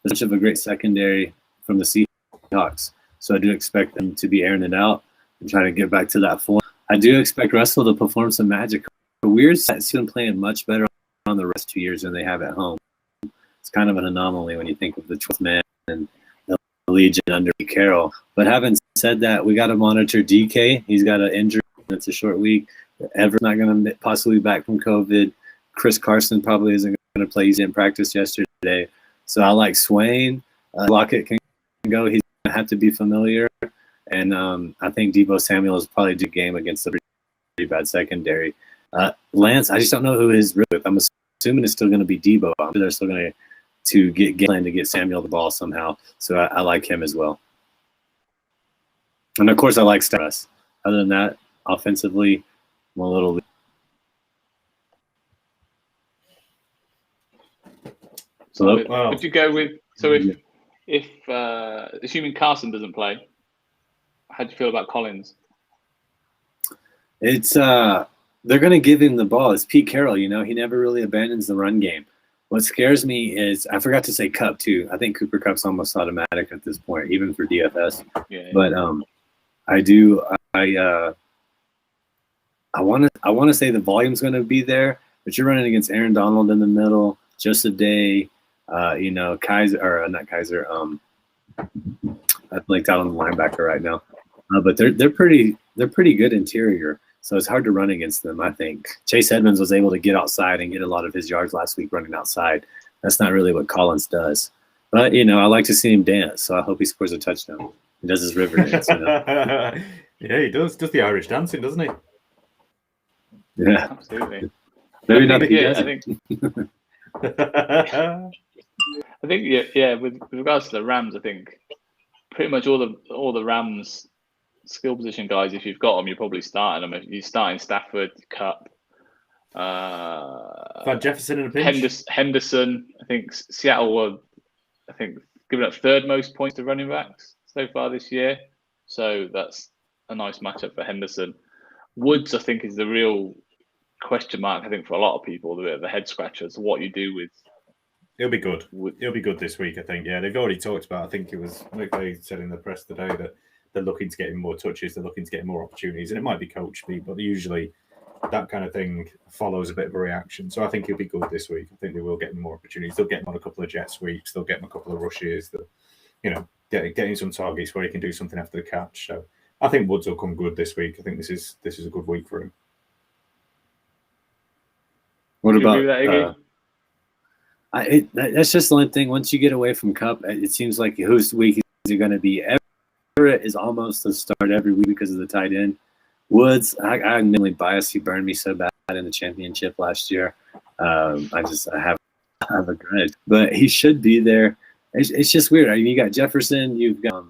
S3: such of a great secondary from the Seahawks, so I do expect them to be airing it out and trying to get back to that form. I do expect Russell to perform some magic. The weird stats him playing much better on the rest 2 years than they have at home. It's kind of an anomaly when you think of the 12th man and the Legion under Carroll. But having said that, we got to monitor DK. He's got an injury It's a short week. Everett's not going to possibly be back from COVID. Chris Carson probably isn't going to play. He didn't practice yesterday. So I like Swain. Lockett can go. He's going to have to be familiar. And I think Deebo Samuel is probably due game against a pretty bad secondary. Lance, I just don't know who his with. I'm assuming it's still going to be Deebo. I'm sure they're still going to get Gillen to get Samuel the ball somehow. So I like him as well. And of course, I like Stress. Other than that, offensively, I'm a little.
S1: So would you go with if assuming Carson doesn't play, how do you feel about Collins?
S3: It's they're going to give him the ball. It's Pete Carroll, you know. He never really abandons the run game. What scares me is I forgot to say Kupp too. I think Cooper Kupp's almost automatic at this point, even for DFS.
S1: Yeah.
S3: But I want to say the volume's going to be there, but you're running against Aaron Donald in the middle, Joseph Day, Kaiser or not Kaiser. I blanked out on the linebacker right now, but they're pretty good interior, so it's hard to run against them. I think Chase Edmonds was able to get outside and get a lot of his yards last week running outside. That's not really what Collins does, but I like to see him dance, so I hope he scores a touchdown. He does his river dance.
S2: Yeah, he does. Does the Irish dancing, doesn't he?
S3: Yeah,
S1: absolutely.
S3: Maybe not.
S1: I think with regards to the Rams, I think pretty much all the Rams skill position guys, if you've got them, you're probably starting them. If you're starting Stafford, Kupp,
S2: Jefferson in a pinch.
S1: Henderson. I think Seattle were, giving up third most points to running backs so far this year. So that's a nice matchup for Henderson. Woods, I think, is the real question mark, I think, for a lot of people, the bit of a head scratcher as to what you do with.
S2: He'll be good. He'll be good this week, I think. Yeah, they've already talked about, I think it was McVay said in the press today that they're looking to get him more touches, they're looking to get him more opportunities, and it might be coach speak, but usually that kind of thing follows a bit of a reaction. So I think he'll be good this week. I think they will get him more opportunities. They'll get him on a couple of jet sweeps. They'll get him a couple of rushes. They'll, getting some targets where he can do something after the catch. So I think Woods will come good this week. I think this is a good week for him.
S3: What about
S1: that,
S3: Iggy? That's just the only thing. Once you get away from Kupp, it seems like whose week is it going to be? Everett is almost a start every week because of the tight end. Woods, I'm mainly biased. He burned me so bad in the championship last year. I have a grudge, but he should be there. It's just weird. I mean, you got Jefferson. You've got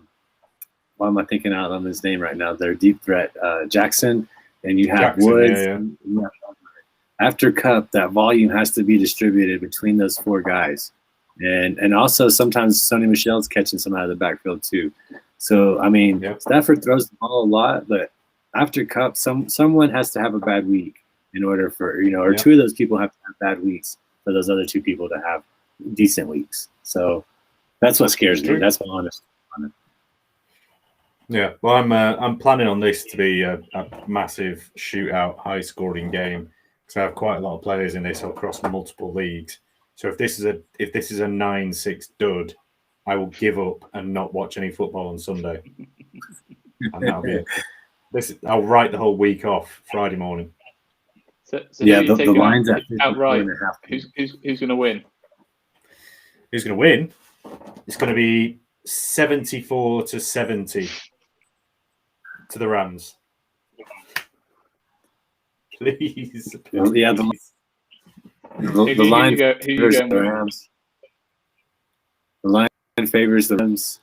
S3: why am I thinking out on his name right now? Their deep threat, Jackson, and you have Woods. Yeah. After Kupp, that volume has to be distributed between those four guys. And also sometimes Sony Michel's catching some out of the backfield too. So, I mean, Stafford throws the ball a lot, but after Kupp, someone has to have a bad week in order for, or two of those people have to have bad weeks for those other two people to have decent weeks. So that's what scares me. That's my honest on it.
S2: Yeah, well, I'm planning on this to be a massive shootout, high-scoring game. So I have quite a lot of players in this across multiple leagues. So if this is a 9-6 dud, I will give up and not watch any football on Sunday. And that'll be it. I'll write the whole week off Friday morning.
S1: So
S3: the line's at
S1: outright. Who's going to win?
S2: Who's going to win? It's going to be 74-70 to the Rams. Please.
S3: Yeah, the line favors the Rams. The line favors the Rams.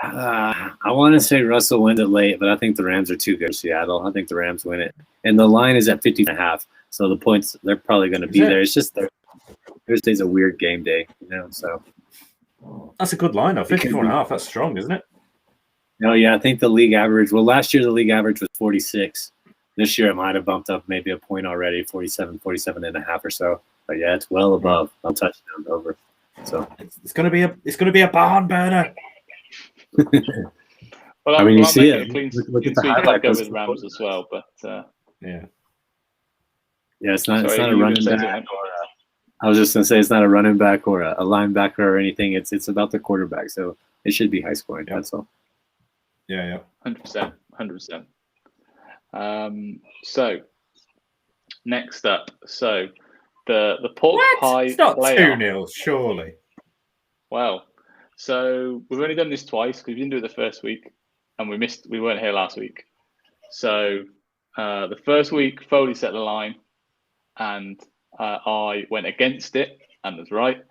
S3: I want to say Russell wins it late, but I think the Rams are too good for Seattle. I think the Rams win it. And the line is at 50.5, so the points, they're probably going to be there. It's just Thursday's a weird game day, so.
S2: That's a good line, though. 54.5, that's strong, isn't it?
S3: Oh, yeah, I think the league average, last year the league average was 46. This year it might have bumped up maybe a point already, 47.5 or so. But yeah, it's well above. I'll touchdown over. So
S2: it's going to be a barn burner.
S1: Well,
S3: I mean, you see it.
S1: Look at the highlight with Rams as well, but
S3: yeah, it's not a running back. I was just going to say it's not a running back or a linebacker or anything. It's about the quarterback, so it should be high scoring. That's all.
S2: Yeah,
S1: 100%. So next up, so the pork pie
S2: It's not
S1: playoff.
S2: 2-0, surely.
S1: Well, so we've only done this twice because we didn't do it the first week, and we weren't here last week. So the first week, Foley set the line, and I went against it and was right.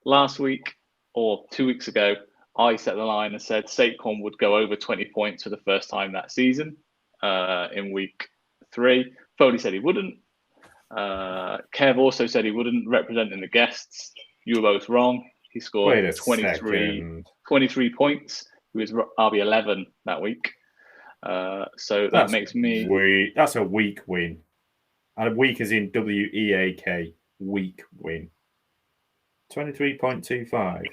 S1: Last week, or 2 weeks ago, I set the line and said Saquon would go over 20 points for the first time that season in week 3. Foley said he wouldn't. Kev also said he wouldn't, representing the guests. You were both wrong. He scored 23 points. He was RB11 that week. So that makes me...
S2: That's a weak win. And a week is in WEAK. Weak win. 23.25.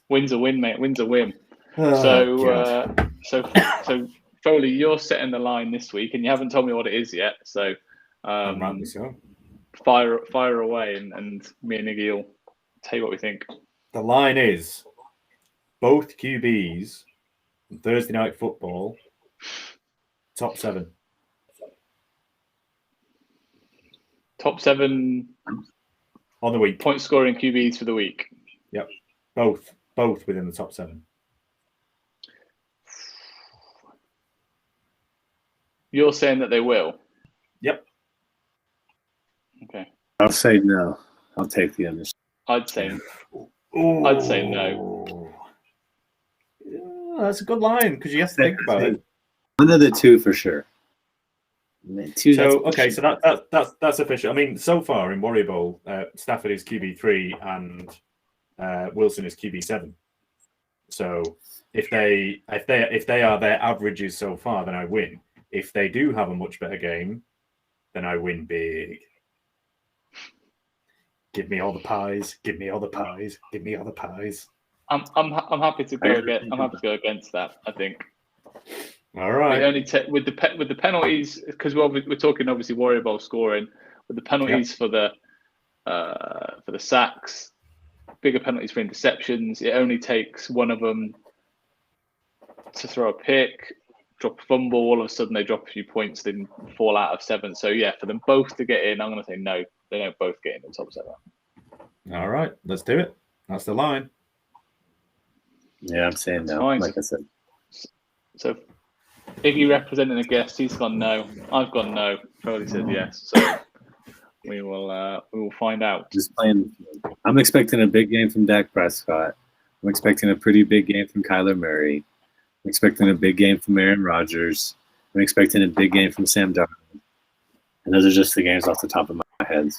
S1: Win's a win, mate. Win's a win.
S2: Oh,
S1: so Foley, you're setting the line this week, and you haven't told me what it is yet. So fire away, and me and Iggy will tell you what we think.
S2: The line is both QBs Thursday night football top 7.
S1: Top 7
S2: on the week.
S1: Point scoring QBs for the week.
S2: Yep. Both within the top 7.
S1: You're saying that they will?
S2: Yep.
S1: Okay.
S3: I'll say no. I'll take the other.
S1: I'd say no.
S2: Yeah, that's a good line because you have to think about it.
S3: One of the two for sure.
S2: So that's official. I mean, so far in Warrior Bowl, Stafford is QB3 and Wilson is QB7. So if they are their averages so far, then I win. If they do have a much better game, then I win big. Give me all the pies. Give me all the pies. Give me all the pies.
S1: I'm happy to go against. I'm happy to go against that. I think.
S2: All right.
S1: We only with the penalties, because we're talking obviously Warrior Bowl scoring, with the penalties for the sacks, bigger penalties for interceptions. It only takes one of them to throw a pick, drop a fumble. All of a sudden they drop a few points, then fall out of 7. So yeah, for them both to get in, I'm going to say no. They don't both get in the top 7.
S2: All right, let's do it. That's the line.
S3: Yeah, I'm saying no. Like I said.
S1: So Iggy representing a guest, he's gone no. I've gone no. Foley said yes. So we will find out.
S3: Just playing. I'm expecting a big game from Dak Prescott. I'm expecting a pretty big game from Kyler Murray. I'm expecting a big game from Aaron Rodgers. I'm expecting a big game from Sam Darnold. And those are just the games off the top of my head.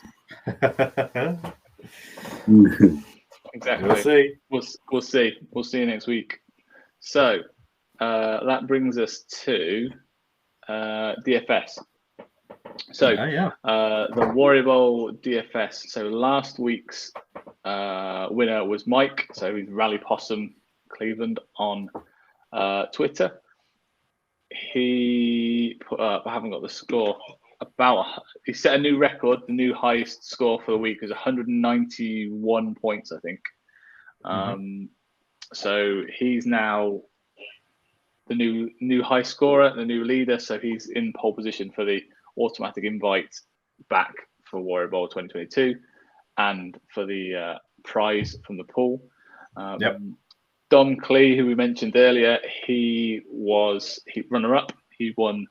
S1: Exactly.
S2: We'll see.
S1: We'll see. We'll see you next week. So that brings us to DFS. So the Warrior Bowl DFS. So last week's winner was Mike. So he's Rally Possum Cleveland on Twitter. He put up, I haven't got the score, he set a new record. The new highest score for the week is 191 points, I think. So he's now the new high scorer, the new leader. So he's in pole position for the automatic invite back for Warrior Bowl 2022 and for the prize from the pool. Dom Clee, who we mentioned earlier, he runner-up. He won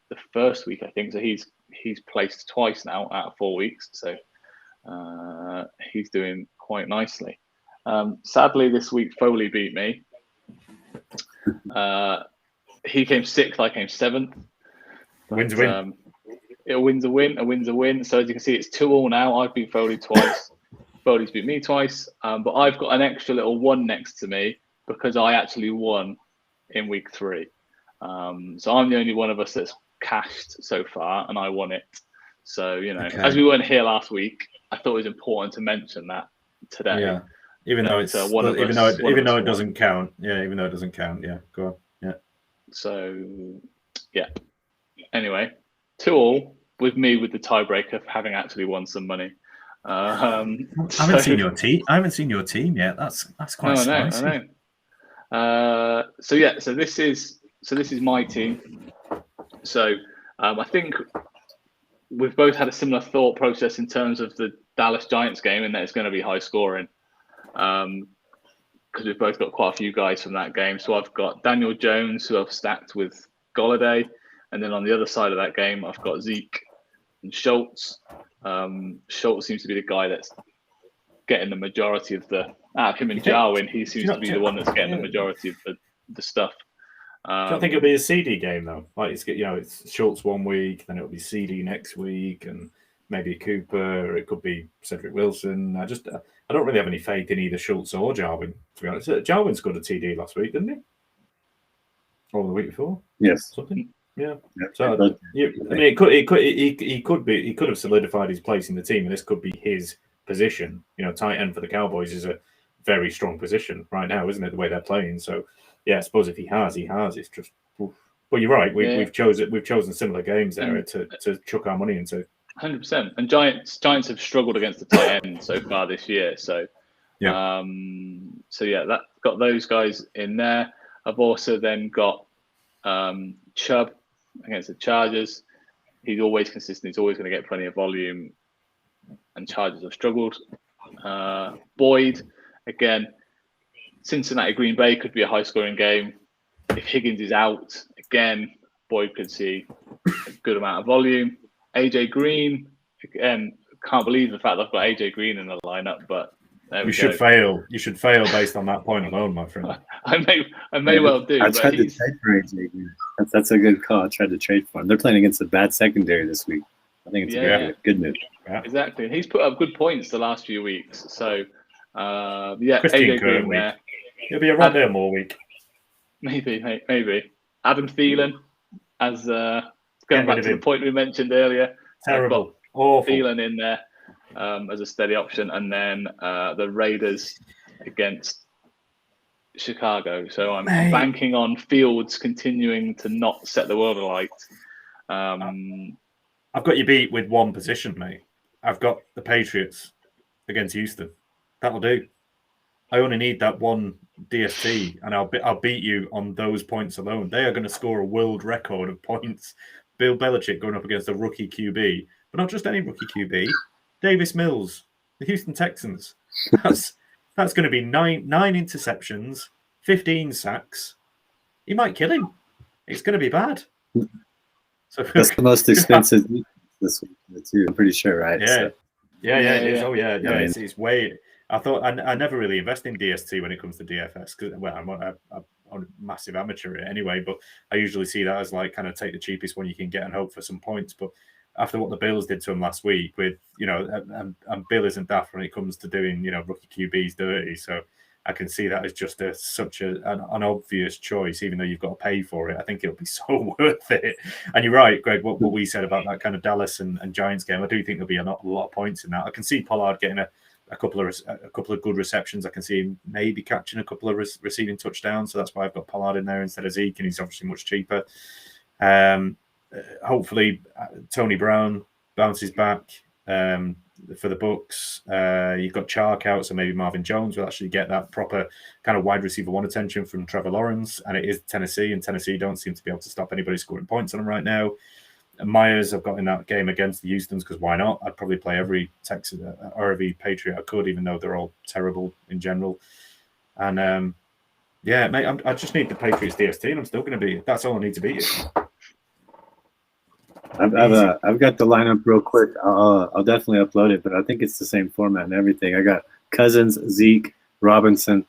S1: the first week, I think. So he's placed twice now out of 4 weeks. So he's doing quite nicely. Sadly, this week Foley beat me. He came 6th, I came 7th.
S2: Win's a win.
S1: A win's a win. A win's a win. So as you can see, it's 2-2 now. I've beat Foley twice. Foley's beat me twice. But I've got an extra little 1 next to me because I actually won in week 3. So I'm the only one of us that's cashed so far, and I won it. So, as we weren't here last week, I thought it was important to mention that today.
S2: Yeah. Even though it doesn't count. Yeah, even though it doesn't count. Yeah, go on. Yeah.
S1: So, yeah. Anyway, 2-2 with me with the tiebreaker for having actually won some money.
S2: I haven't seen your team. I haven't seen your team yet. That's quite spicy.
S1: I know. So this is my team. So I think we've both had a similar thought process in terms of the Dallas Giants game, and that it's going to be high scoring. Because we've both got quite a few guys from that game. So I've got Daniel Jones, who I've stacked with Golladay. And then on the other side of that game, I've got Zeke and Schultz. Schultz seems to be the guy that's getting the majority of the him and Jarwin. He seems to be the one that's getting the majority of the stuff.
S2: Do you think it'll be a CD game though? Like it's Schultz 1 week, then it'll be CD next week, and maybe Cooper. Or it could be Cedric Wilson. I don't really have any faith in either Schultz or Jarwin, to be honest. Jarwin scored a TD last week, didn't he? Or the week before?
S3: Yes.
S2: Something. Yeah. So I mean, he could have solidified his place in the team, and this could be his position. Tight end for the Cowboys is a very strong position right now, isn't it? The way they're playing. So yeah, I suppose if he has. It's just. But you're right. We've chosen similar games there to chuck our money into.
S1: 100%. And Giants have struggled against the tight end so far this year. So
S2: yeah.
S1: That got those guys in there. I've also then got Chubb against the Chargers. He's always consistent. He's always going to get plenty of volume. And Chargers have struggled. Boyd, again, Cincinnati Green Bay could be a high-scoring game. If Higgins is out, again, Boyd could see a good amount of volume. AJ Green, again, can't believe the fact I've got AJ Green in the lineup, but
S2: you should fail. You should fail based on that point alone, my friend.
S1: I may well do.
S3: I tried to trade for AJ Green. That's a good call. I tried to trade for him. They're playing against a bad secondary this week. I think it's a good move.
S1: Yeah. Exactly, and he's put up good points the last few weeks. So,
S2: AJ Green there. It'll be a Rondale week.
S1: Maybe. Adam Thielen, as going back to the point we mentioned earlier.
S2: Terrible. Awful.
S1: Thielen in there as a steady option, and then the Raiders against Chicago. So I'm banking on Fields continuing to not set the world alight.
S2: I've got you beat with one position, mate. I've got the Patriots against Houston. That'll do. I only need that one DST, and I'll beat you on those points alone. They are going to score a world record of points. Bill Belichick going up against a rookie QB, but not just any rookie QB. Davis Mills, the Houston Texans. That's going to be nine interceptions, 15 sacks. He might kill him. It's going to be bad. So
S3: that's the most expensive this week too. I'm pretty sure, right?
S2: Yeah,
S3: so.
S2: yeah, it is. Oh yeah. It's way. I thought I never really invest in DST when it comes to DFS because I'm a massive amateur anyway. But I usually see that as like kind of take the cheapest one you can get and hope for some points. But after what the Bills did to him last week, with and Bill isn't daft when it comes to doing rookie QBs dirty, so I can see that as just such an obvious choice, even though you've got to pay for it. I think it'll be so worth it. And you're right, Greg, what we said about that kind of Dallas and Giants game. I do think there'll be a lot of points in that. I can see Pollard getting a couple of good receptions. I can see him maybe catching a couple of receiving touchdowns. So that's why I've got Pollard in there instead of Zeke, and he's obviously much cheaper. Hopefully, Tony Brown bounces back for the Bucks. You've got Chark out, so maybe Marvin Jones will actually get that proper kind of wide receiver one attention from Trevor Lawrence. And it is Tennessee, and Tennessee don't seem to be able to stop anybody scoring points on them right now. And Myers, I've got in that game against the Houstons because why not? I'd probably play every Texan or every Patriot I could, even though they're all terrible in general. And mate, I just need the Patriots DST, and I'm still going to be. That's all I need to beat you.
S3: I've got the lineup real quick. I'll definitely upload it, but I think it's the same format and everything. I got Cousins, Zeke, Robinson,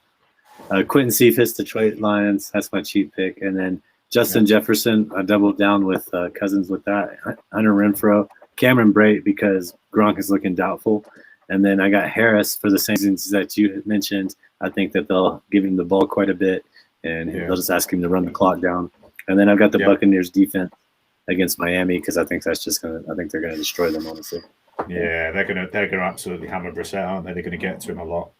S3: Quentin Cephas, Detroit Lions. That's my cheap pick, and then Justin Jefferson. I doubled down with Cousins with that. Hunter Renfrow, Cameron Brate because Gronk is looking doubtful, and then I got Harris for the same reasons that you mentioned. I think that they'll give him the ball quite a bit, and they'll just ask him to run the clock down. And then I've got the Buccaneers defense against Miami because I think they're gonna destroy them, honestly.
S2: Yeah, they're gonna absolutely hammer Brissett, aren't they? They're gonna get to him a lot.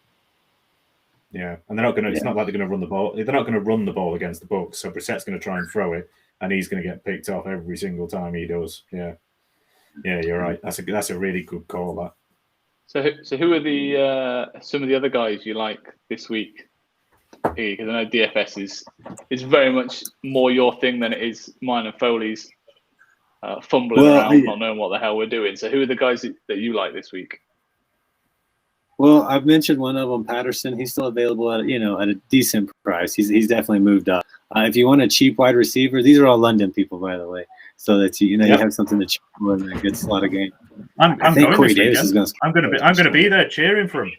S2: Yeah, and they're not gonna. It's not like they're gonna run the ball. They're not gonna run the ball against the Bucs. So Brissett's gonna try and throw it, and he's gonna get picked off every single time he does. Yeah, you're right. That's a really good call. That.
S1: So who are the some of the other guys you like this week? Because I know DFS is very much more your thing than it is mine and Foley's. fumbling around, not knowing what the hell we're doing. So who are the guys that you like this week?
S3: Well, I've mentioned one of them, Patterson. He's still available at a decent price. He's definitely moved up. If you want a cheap wide receiver, these are all London people, by the way, so that you have something to check in a good slot of game.
S2: I think Corey Davis is going to. I'm going to be there cheering for him.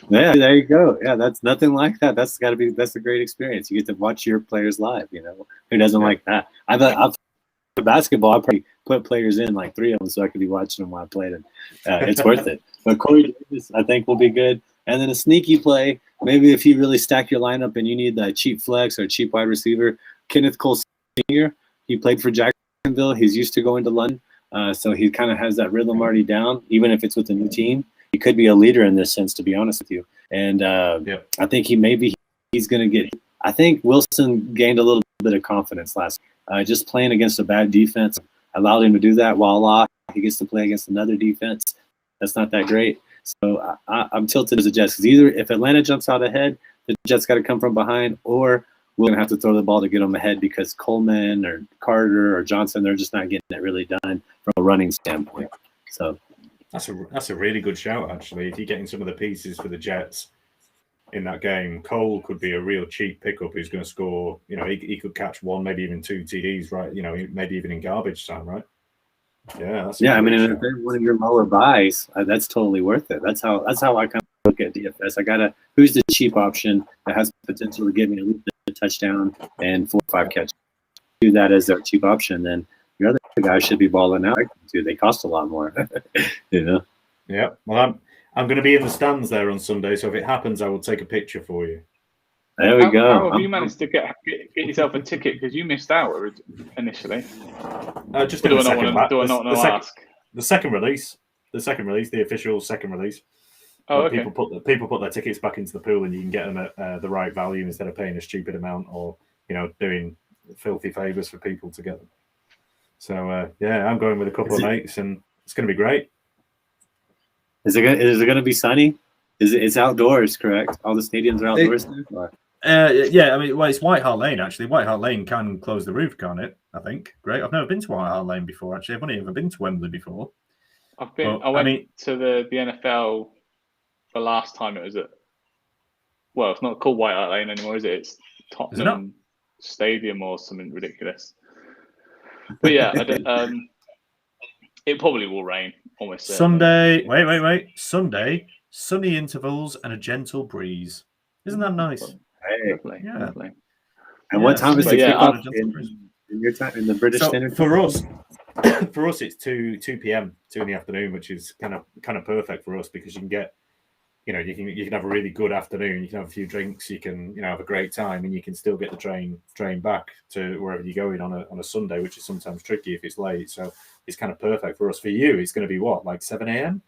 S3: Yeah, there you go. Yeah, that's nothing like that. That's a great experience. You get to watch your players live. Who doesn't like that? For basketball, I probably put players in, like 3 of them, so I could be watching them while I played. And it's worth it. But Corey Davis, I think, will be good. And then a sneaky play, maybe if you really stack your lineup and you need a cheap flex or a cheap wide receiver, Kenneth Cole Sr., he played for Jacksonville. He's used to going to London, so he kind of has that rhythm already down, even if it's with a new team. He could be a leader in this sense, to be honest with you. And I think he's going to get – I think Wilson gained a little bit of confidence last week. Just playing against a bad defense allowed him to do that. While he gets to play against another defense that's not that great. So I'm tilted as a Jets, because either if Atlanta jumps out ahead, the Jets got to come from behind, or we're going to have to throw the ball to get them ahead, because Coleman or Carter or Johnson, they're just not getting it really done from a running standpoint. So
S2: that's a really good shout, actually. If you're getting some of the pieces for the Jets in that game, Cole could be a real cheap pickup who's going to score. He could catch 1, maybe even 2 TDs, right? Maybe even in garbage time, right? Yeah,
S3: I mean, if they're one of your lower buys, that's totally worth it. That's how I kind of look at DFS. Who's the cheap option that has potential to give me at least a touchdown and 4 or 5 catches? Do that as their cheap option, then your other guys should be balling out too. They cost a lot more,
S2: Yeah. Well, I'm going to be in the stands there on Sunday, so if it happens, I will take a picture for you.
S3: There we go.
S1: How have you managed to get yourself a ticket? Because you missed out initially.
S2: Just in the second release, the official second release.
S1: Oh, okay.
S2: People put their tickets back into the pool, and you can get them at the right value instead of paying a stupid amount, or doing filthy favors for people to get them. So I'm going with a couple of mates, and it's going to be great.
S3: Is it going to be sunny? It's outdoors, correct? All the stadiums are outdoors.
S2: Yeah, I mean, it's White Hart Lane, actually. White Hart Lane can close the roof, can't it? I think. Great. I've never been to White Hart Lane before, actually. I've only ever been to Wembley before.
S1: I went to the NFL the last time. It was it's not called White Hart Lane anymore, is it? It's Tottenham Stadium or something ridiculous. But yeah, it probably will rain almost
S2: Sunday. Wait. Sunday, sunny intervals and a gentle breeze. Isn't that nice?
S1: Lovely.
S3: And what time is the kickoff in your time in the British Standard?
S2: For us, it's 2 p.m., 2 in the afternoon, which is kind of perfect for us, because you can get, you can have a really good afternoon. You can have a few drinks. You can have a great time, and you can still get the train back to wherever you're going on a Sunday, which is sometimes tricky if it's late. So it's kind of perfect for us. For you, it's going to be what, like 7 a.m.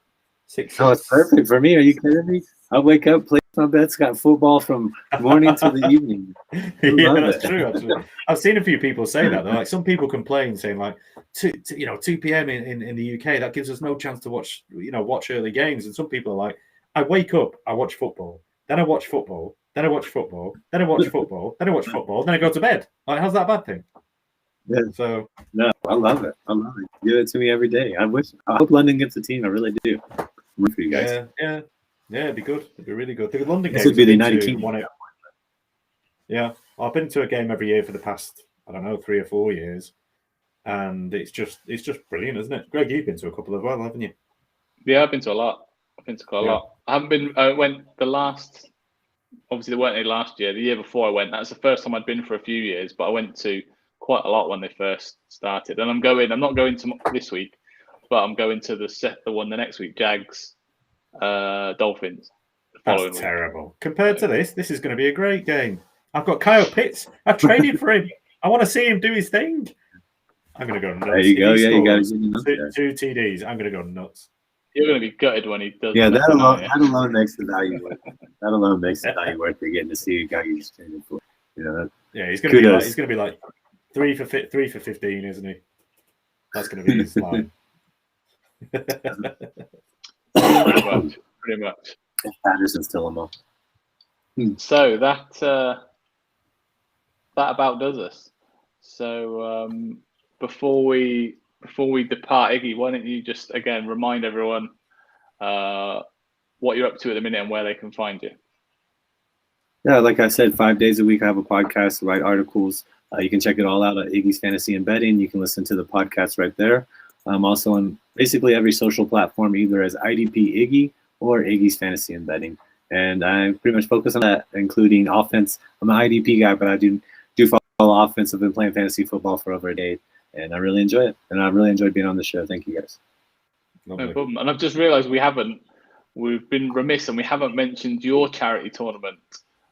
S2: 6.
S3: Oh, it's perfect for me. Are you kidding me? I wake up, play my bets, got football from morning to the evening.
S2: That's true. Actually, I've seen a few people say that. They're like, some people complain, saying like, 2 p.m. in the UK, that gives us no chance to watch early games. And some people are like, I wake up, I watch football, then I watch football, then I watch football, then I watch football, then I watch football, then I go to bed. Like, how's that a bad thing?
S3: Yeah.
S2: So
S3: no, I love it. Give it to me every day. I hope London gets a team. I really do. Root for you guys.
S2: Yeah, it'd be good. It'd be really good. The London
S3: games
S2: would
S3: be the United Kingdom.
S2: Yeah, I've been to a game every year for the past, 3 or 4 years, and it's just brilliant, isn't it? Greg, you've been to a couple as well, haven't you?
S1: Yeah, I've been to a lot. A lot. I haven't been. I went the last. Obviously, there weren't any last year. The year before I went, that's the first time I'd been for a few years. But I went to quite a lot when they first started, and I'm not going to this week, but I'm going to the one the next week. Jags, Dolphins.
S2: That's terrible. Compared to this is going to be a great game. I've got Kyle Pitts. I've traded for him. I want to see him do his thing. I'm going to go nuts.
S3: There you go. Yeah, you got
S2: two TDs. I'm going to go nuts.
S1: You're going to be gutted when he does.
S3: Yeah, that alone makes the value worth it. That alone makes the value worth it, getting to see a guy you just traded for.
S2: Yeah, he's going to be like 3 for 15, isn't he? That's going to be his line.
S1: Pretty much.
S3: Patterson's still him up.
S1: So that about does us. So before we depart, Iggy, why don't you just again remind everyone what you're up to at the minute and where they can find you?
S3: Yeah, like I said, 5 days a week I have a podcast, write articles. You can check it all out at Iggy's Fantasy and Betting. You can listen to the podcast right there. I'm also on basically every social platform, either as IDPIggy or Iggy's Fantasy and Betting. And I pretty much focus on that, including offense. I'm an IDP guy, but I do follow offense. I've been playing fantasy football for over a decade, and I really enjoy it. And I really enjoyed being on the show. Thank you, guys.
S1: No problem. And I've just realised we've been remiss and we haven't mentioned your charity tournament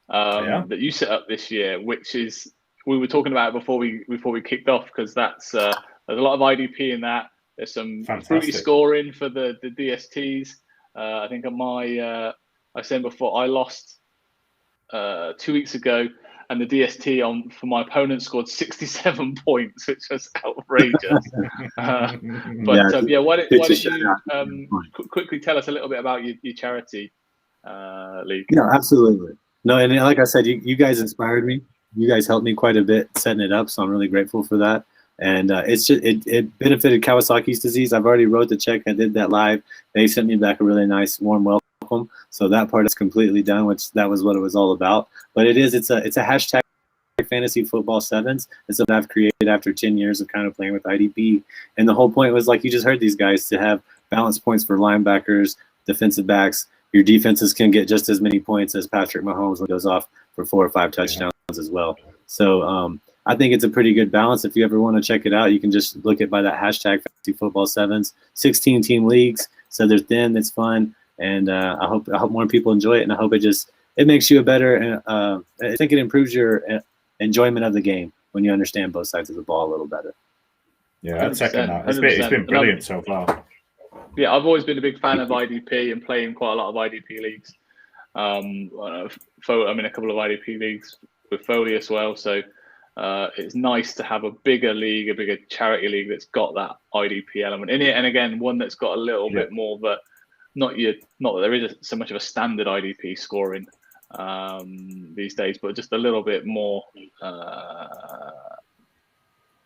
S1: that you set up this year, which is, we were talking about it before we kicked off, because that's there's a lot of IDP in that. There's some fruity scoring for the DSTs. I think I said before, I lost 2 weeks ago, and the DST for my opponent scored 67 points, which was outrageous. Why don't you quickly tell us a little bit about your charity league?
S3: Yeah, absolutely. No, and like I said, you guys inspired me. You guys helped me quite a bit setting it up, so I'm really grateful for that. And it benefited Kawasaki's disease. I've already wrote the check. I did that live. They sent me back a really nice, warm welcome. So that part is completely done, which that was what it was all about. But it's a hashtag fantasy football sevens. It's what I've created after 10 years of kind of playing with IDP. And the whole point was, like you just heard these guys, to have balance points for linebackers, defensive backs. Your defenses can get just as many points as Patrick Mahomes when he goes off for 4 or 5 touchdowns as well. So I think it's a pretty good balance. If you ever want to check it out, you can just look at by that hashtag fantasy football sevens. 16 team leagues, so they're thin. It's fun, and I hope more people enjoy it. And I hope it makes you a better. I think it improves your enjoyment of the game when you understand both sides of the ball a little better.
S2: Yeah, I'd second that. It's been brilliant so far.
S1: Yeah, I've always been a big fan of IDP and playing quite a lot of IDP leagues. I'm in a couple of IDP leagues with Foley as well. So it's nice to have a bigger league, a bigger charity league that's got that IDP element in it. And again, one that's got a little bit more, but not that there is so much of a standard IDP scoring these days, but just a little bit more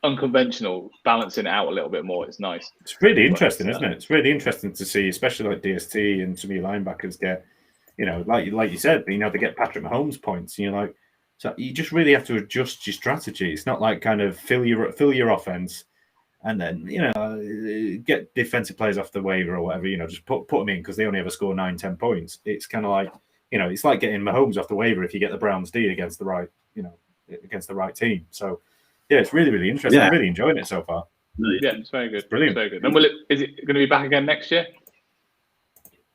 S1: unconventional, balancing it out a little bit more. It's nice.
S2: It's really interesting, isn't it? It's really interesting to see, especially like DST and some of your linebackers get, like you said, they get Patrick Mahomes points. And you're like, so you just really have to adjust your strategy. It's not like kind of fill your offense and then get defensive players off the waiver or whatever. Just put them in because they only ever score 9-10 points. It's kind of like it's like getting Mahomes off the waiver if you get the Browns D against the right team. So. Yeah, it's really, really interesting. Yeah. I'm really enjoying it so far.
S1: Yeah, it's very good.
S2: It's brilliant.
S1: It's very good. And is it going to be back again next year?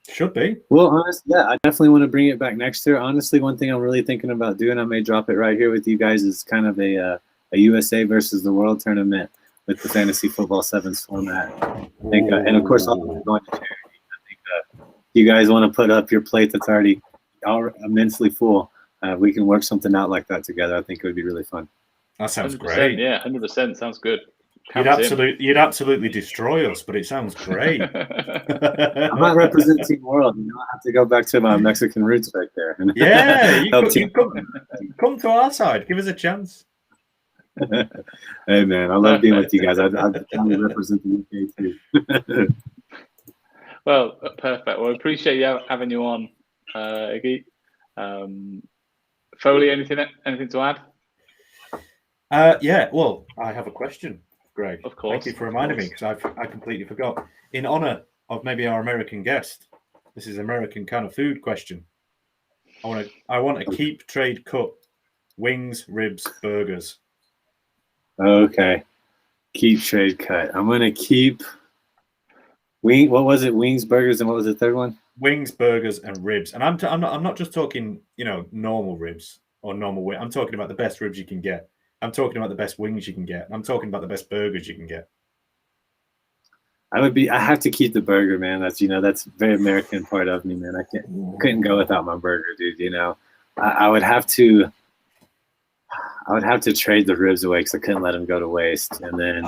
S2: Should be.
S3: Well, honestly, yeah, I definitely want to bring it back next year. Honestly, one thing I'm really thinking about doing, I may drop it right here with you guys, is kind of a USA versus the world tournament with the fantasy football sevens format. I think, and of course, I'll be going to charity. I think you guys want to put up your plate that's already immensely full. We can work something out like that together. I think it would be really fun.
S2: That sounds great.
S1: Yeah, 100% sounds good.
S2: You'd absolutely destroy us, but it sounds great.
S3: I'm not representing the world. I have to go back to my Mexican roots right there.
S2: Yeah, you come to our side. Give us a chance.
S3: Hey, man, I love being with you guys. I represent the UK too.
S1: Well, perfect. Well, I appreciate you having you on, Iggy. Foley, anything to add?
S2: Yeah, well, I have a question, Greg.
S1: Of course.
S2: Thank you for reminding me, because I completely forgot. In honor of maybe our American guest, this is American kind of food question. I want a keep, trade, cut, wings, ribs, burgers.
S3: Okay, keep, trade, cut. I'm gonna keep what was it? Wings, burgers, and what was the third one?
S2: Wings, burgers, and ribs. And I'm not just talking normal ribs or normal wing. I'm talking about the best ribs you can get. I'm talking about the best wings you can get. I'm talking about the best burgers you can get.
S3: I have to keep the burger, man. That's a very American part of me, man. I couldn't go without my burger, dude. I would have to trade the ribs away because I couldn't let them go to waste. And then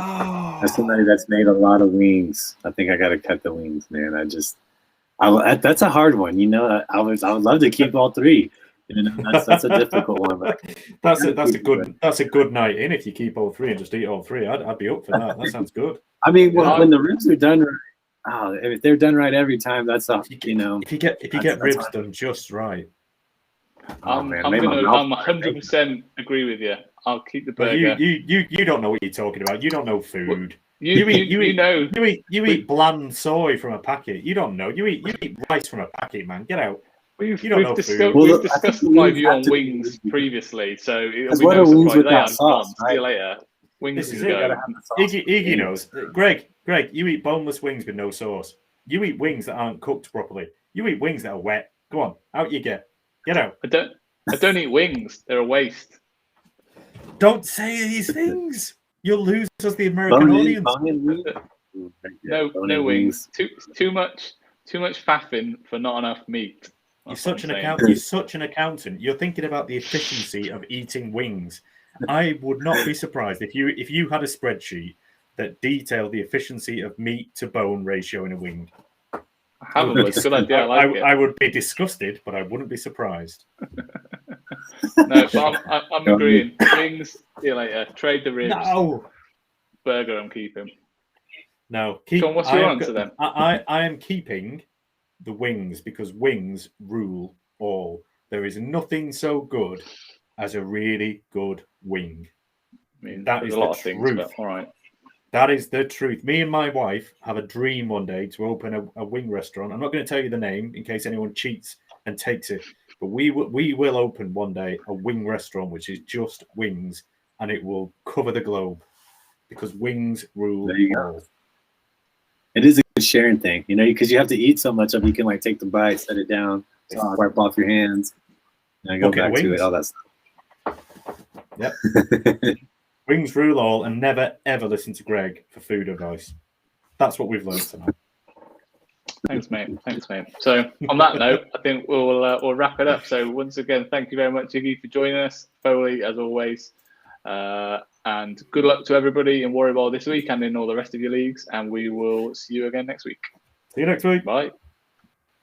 S3: as somebody that's made a lot of wings, I think I got to cut the wings, man. That's a hard one. I would love to keep all three. You know, that's a difficult one. But
S2: that's a good night in if you keep all three and just eat all three. I'd be up for that. That sounds good.
S3: I mean, when the ribs are done right, if they're done right every time, that's you know.
S2: If you get ribs done just right.
S1: I'm 100% agree with you. I'll keep the burger.
S2: You don't know what you're talking about. You don't know food.
S1: You
S2: eat bland soy from a packet. You don't know. You eat rice from a packet, man. Get out.
S1: We've discussed my view on wings previously, so it'll be no surprise. They are gone. See you later. Wings can go.
S2: Iggy knows. Greg, you eat boneless wings with no sauce. You eat wings that aren't cooked properly. You eat wings that are wet. Go on, out you get. Get out.
S1: I don't eat wings. They're a waste.
S2: Don't say these things. You'll lose us the American audience.
S1: No wings. Too much faffing for not enough meat.
S2: You're such an accountant. You're thinking about the efficiency of eating wings. I would not be surprised if you had a spreadsheet that detailed the efficiency of meat to bone ratio in a wing.
S1: I haven't, but it's a good idea.
S2: I would be disgusted, but I wouldn't be surprised.
S1: No, but I'm agreeing. Wings, see you later. Trade the ribs.
S2: No.
S1: Burger, I'm keeping.
S2: No.
S1: John, what's your answer then?
S2: I am keeping the wings because wings rule all. There is nothing so good as a really good wing.
S1: I mean,
S2: that is
S1: a lot
S2: the
S1: of things,
S2: truth.
S1: But all right.
S2: That is the truth. Me and my wife have a dream one day to open a wing restaurant. I'm not going to tell you the name in case anyone cheats and takes it, but we will open one day a wing restaurant which is just wings, and it will cover the globe because wings rule all.
S3: It is a good sharing thing, you know, because you have to eat so much of it. You can like take the bite, set it down, wipe off your hands, and go back to it. All that stuff.
S2: Yep. Wings rule all, and never ever listen to Greg for food advice. That's what we've learned tonight.
S1: Thanks, mate. So on that note, I think we'll wrap it up. So once again, thank you very much, Iggy, for joining us. Foley, as always. And good luck to everybody in Warrior Bowl this week and in all the rest of your leagues. And we will see you again next week.
S2: See you next week.
S1: Bye.